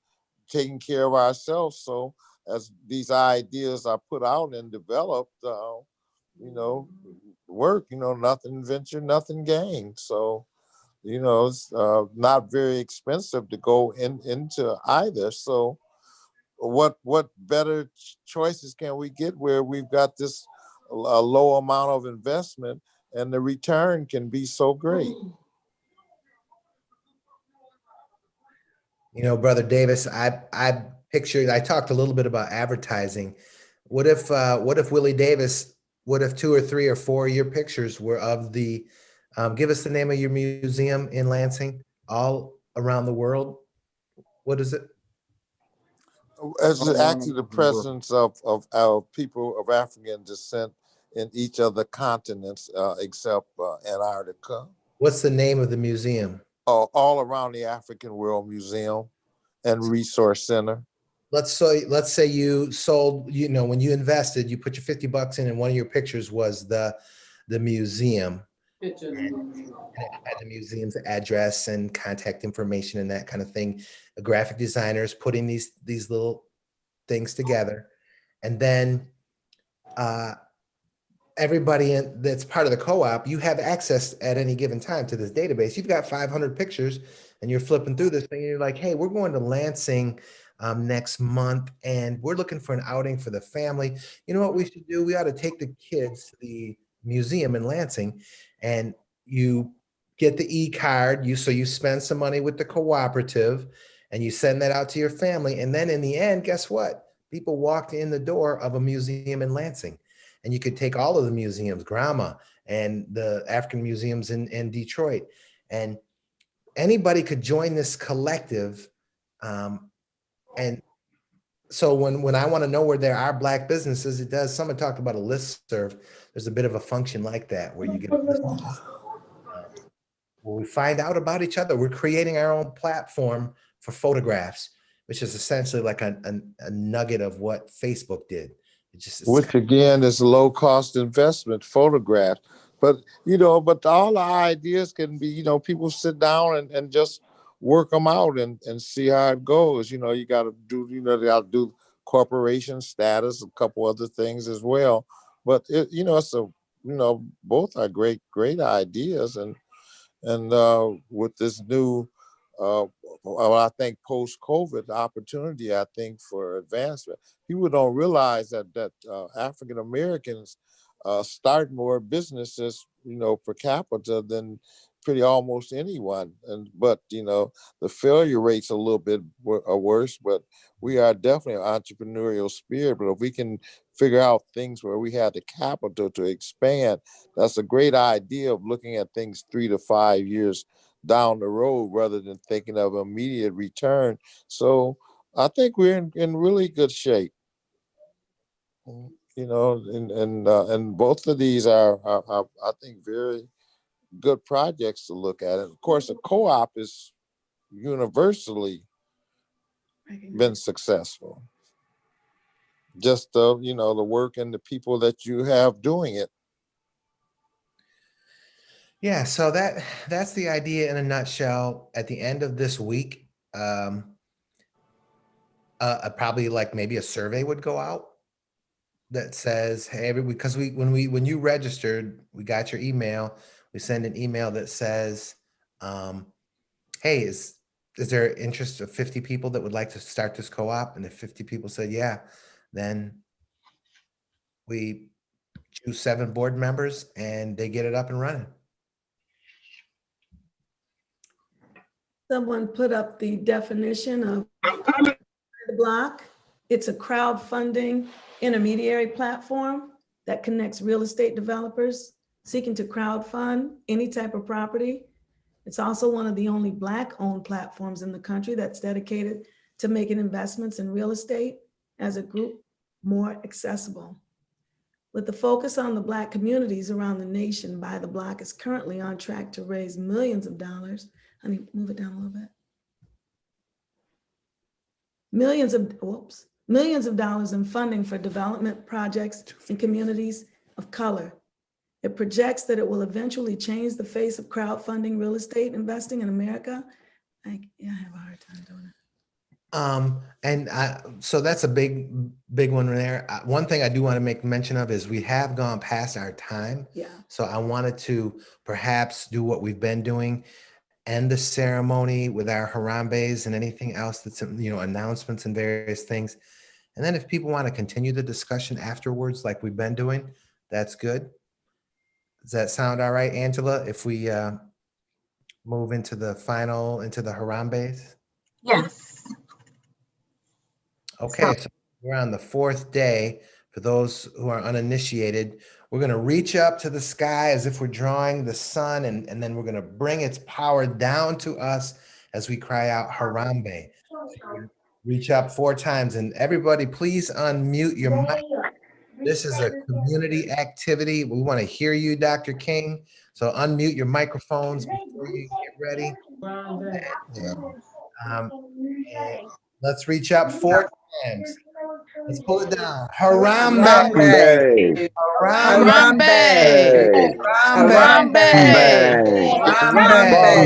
taking care of ourselves. So as these ideas are put out and developed, work, nothing venture, nothing gain. So, it's not very expensive to go into either. So what better choices can we get where we've got this a low amount of investment and the return can be so great? Brother Davis, I pictured, I talked a little bit about advertising. What if Willie Davis, what if 2 or 3 or 4 of your pictures were of the, give us the name of your museum in Lansing, all around the world? What is it? As actually the presence of people of African descent in each of the continents, except Antarctica. What's the name of the museum? All around the African World Museum and Resource Center. Let's say you sold, when you invested, you put your $50 in, and one of your pictures was the museum. And it had the museum's address and contact information and that kind of thing. A graphic designer is putting these little things together, and then everybody that's part of the co-op, you have access at any given time to this database. You've got 500 pictures, and you're flipping through this thing, and you're like, hey, we're going to Lansing next month, and we're looking for an outing for the family. You know what we should do? We ought to take the kids to the museum in Lansing, and you get the e-card. So you spend some money with the cooperative, and you send that out to your family. And then in the end, guess what? People walked in the door of a museum in Lansing. And you could take all of the museums, Grama and the African museums in Detroit, and anybody could join this collective. And so when I want to know where there are Black businesses, it does. Someone talked about a listserv. There's a bit of a function like that where you get a list, where we find out about each other. We're creating our own platform for photographs, which is essentially like a nugget of what Facebook did. Which again is a low cost investment, photographs. But, but all the ideas can be, people sit down and just work them out and see how it goes. You got to do, they got to do corporation status, a couple other things as well. But, it's both are great ideas. And with this new, I think post-COVID opportunity, I think for advancement, people don't realize that African Americans start more businesses, per capita than pretty almost anyone. But the failure rate's a little bit worse. But we are definitely an entrepreneurial spirit. But if we can figure out things where we have the capital to expand, that's a great idea of looking at things 3 to 5 years down the road rather than thinking of immediate return. So I think we're in really good shape. And both of these are I think very good projects to look at. And of course, a co-op is universally been successful. Just the work and the people that you have doing it. Yeah, so that's the idea in a nutshell. At the end of this week, probably like maybe a survey would go out that says, hey, because when you registered, we got your email. We send an email that says, hey, is there interest of 50 people that would like to start this co-op? And if 50 people said yeah, then we choose 7 board members and they get it up and running. Someone put up the definition of the block. It's a crowdfunding intermediary platform that connects real estate developers seeking to crowdfund any type of property. It's also one of the only Black-owned platforms in the country that's dedicated to making investments in real estate as a group more accessible. With the focus on the Black communities around the nation, By the Block is currently on track to raise millions of dollars. Honey, move it down a little bit. Millions of dollars in funding for development projects in communities of color. It projects that it will eventually change the face of crowdfunding real estate investing in America. I have a hard time doing it. So that's a big one there. One thing I do want to make mention of is we have gone past our time. Yeah. So I wanted to perhaps do what we've been doing, end the ceremony with our Harambes and anything else that's, announcements and various things. And then if people want to continue the discussion afterwards, like we've been doing, that's good. Does that sound all right, Angela, if we move into the Harambes? Yes. Okay, so we're on the 4th day. For those who are uninitiated, we're going to reach up to the sky as if we're drawing the sun, and then we're going to bring its power down to us as we cry out Harambe. So reach up 4 times, and everybody please unmute your mic. This is a community activity. We want to hear you, Dr. King. So unmute your microphones before you get ready. And let's reach up 4 times. Let's pull it down. Harambe. Harambe. Harambe. Harambe.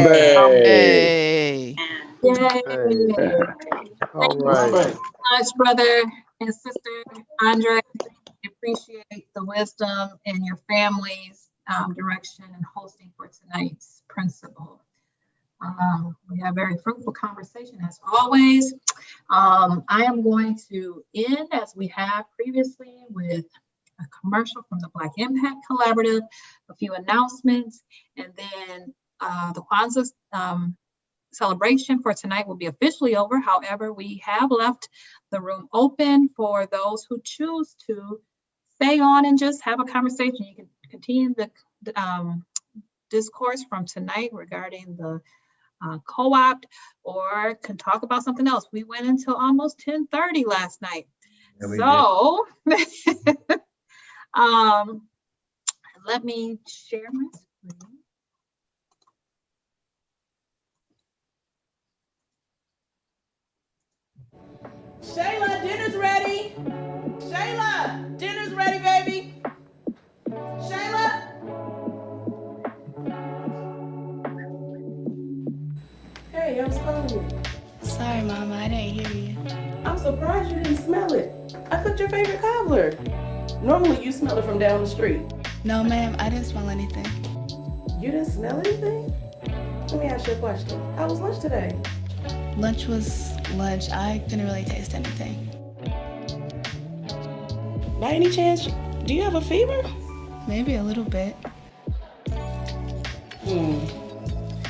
All right. Thank you so much, brother and sister Andre. We appreciate the wisdom and your family's direction and hosting for tonight's principle. We had a very fruitful conversation as always. I am going to end as we have previously with a commercial from the Black Impact Collaborative, a few announcements, and then the Kwanzaa celebration for tonight will be officially over. However, we have left the room open for those who choose to stay on and just have a conversation. You can continue the discourse from tonight regarding the co-opt, or can talk about something else. We went until almost 10:30 last night. Yeah, So let me share my screen. Shayla, dinner's ready. Shayla, dinner's ready, baby. Shayla. Hey, I'm smelling you. Sorry, Mama, I didn't hear you. I'm surprised you didn't smell it. I cooked your favorite cobbler. Normally you smell it from down the street. No, ma'am, I didn't smell anything. You didn't smell anything? Let me ask you a question. How was lunch today? Lunch was lunch. I didn't really taste anything. By any chance, do you have a fever? Maybe a little bit.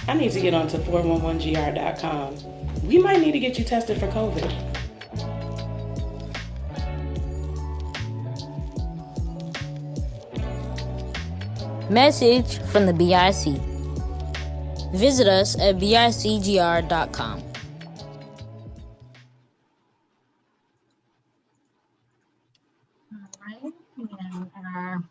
I need to get onto 411gr.com. We might need to get you tested for COVID. Message from the BIC. Visit us at bicgr.com. All right, and our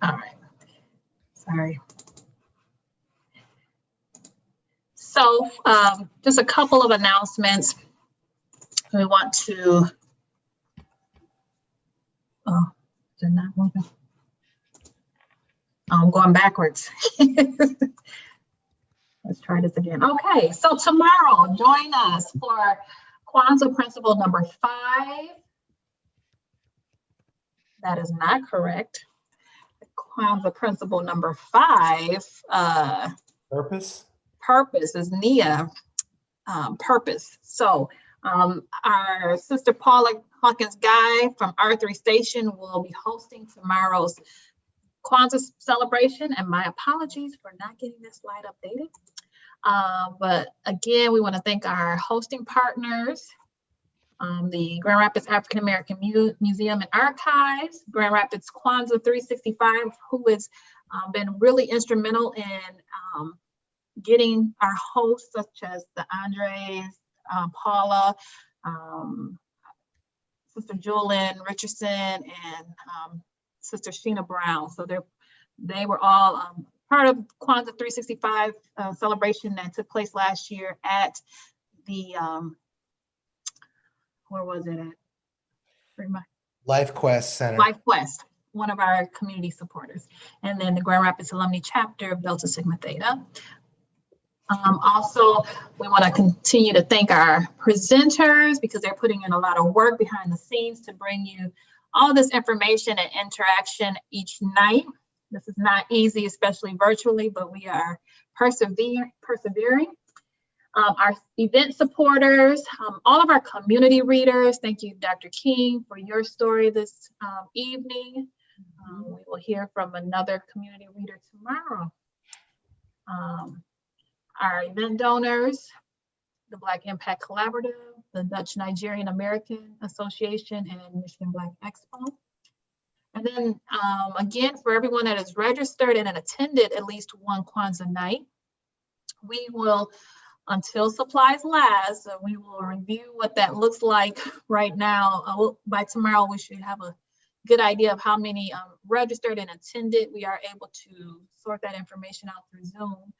all right, sorry. So just a couple of announcements. We want to, oh, they're not moving. I'm going backwards. Let's try this again. Okay, so tomorrow, join us for Kwanzaa principle number 5. That is not correct. Kwanzaa principle number 5. Purpose? Purpose is Nia, purpose. So our sister Paula Hawkins Guy from R3 Station will be hosting tomorrow's Kwanzaa celebration, and my apologies for not getting this slide updated. But again, we want to thank our hosting partners, the Grand Rapids African American Museum and Archives, Grand Rapids Kwanzaa 365, who has been really instrumental in getting our hosts such as the Andres, Paula, Sister Julian Richardson, and Sister Sheena Brown. So they were all part of Kwanzaa 365 celebration that took place last year at the, where was it at? Life Quest Center. Life Quest, one of our community supporters. And then the Grand Rapids Alumni Chapter of Delta Sigma Theta. Also, we want to continue to thank our presenters because they're putting in a lot of work behind the scenes to bring you all this information and interaction each night. This is not easy, especially virtually, but we are persevering. Our event supporters, all of our community readers. Thank you, Dr. King, for your story this evening. We will hear from another community reader tomorrow. Our event donors, the Black Impact Collaborative, the Dutch Nigerian American Association, and Michigan Black Expo. And then again, for everyone that is registered and attended at least one Kwanzaa night, we will, until supplies last, we will review what that looks like right now. By tomorrow, we should have a good idea of how many registered and attended. We are able to sort that information out through Zoom.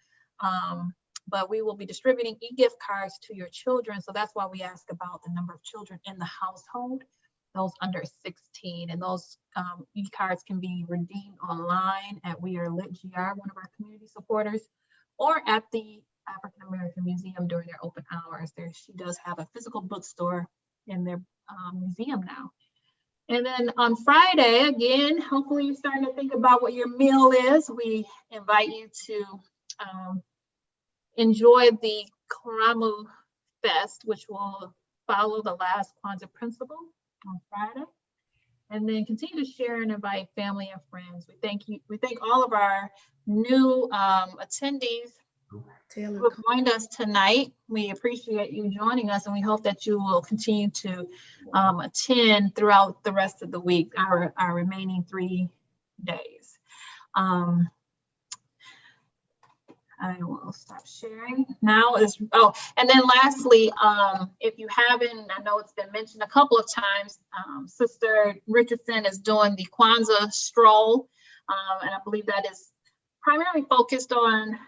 But we will be distributing e-gift cards to your children. So that's why we ask about the number of children in the household, those under 16. And those e-cards can be redeemed online at We Are Lit GR, one of our community supporters, or at the African American Museum during their open hours. She does have a physical bookstore in their museum now. And then on Friday, again, hopefully you're starting to think about what your meal is. We invite you to enjoy the Karamu Fest, which will follow the last Kwanzaa principle on Friday. And then continue to share and invite family and friends. We thank you. We thank all of our new attendees who joined us tonight. We appreciate you joining us, and we hope that you will continue to attend throughout the rest of the week, our remaining 3 days. I will stop sharing now. And then lastly, if you haven't, I know it's been mentioned a couple of times, Sister Richardson is doing the Kwanzaa stroll, and I believe that is primarily focused on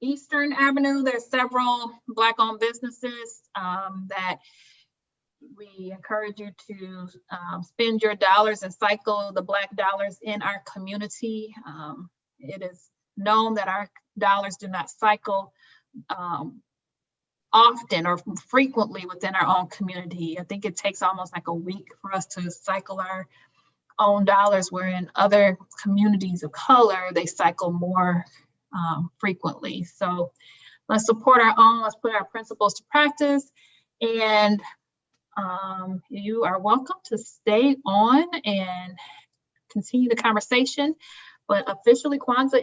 Eastern Avenue. There's several Black-owned businesses that we encourage you to spend your dollars and cycle the Black dollars in our community. It is known that our dollars do not cycle often or frequently within our own community. I think it takes almost like a week for us to cycle our own dollars, where in other communities of color, they cycle more frequently. So let's support our own, let's put our principles to practice, and you are welcome to stay on and continue the conversation. But officially, Kwanzaa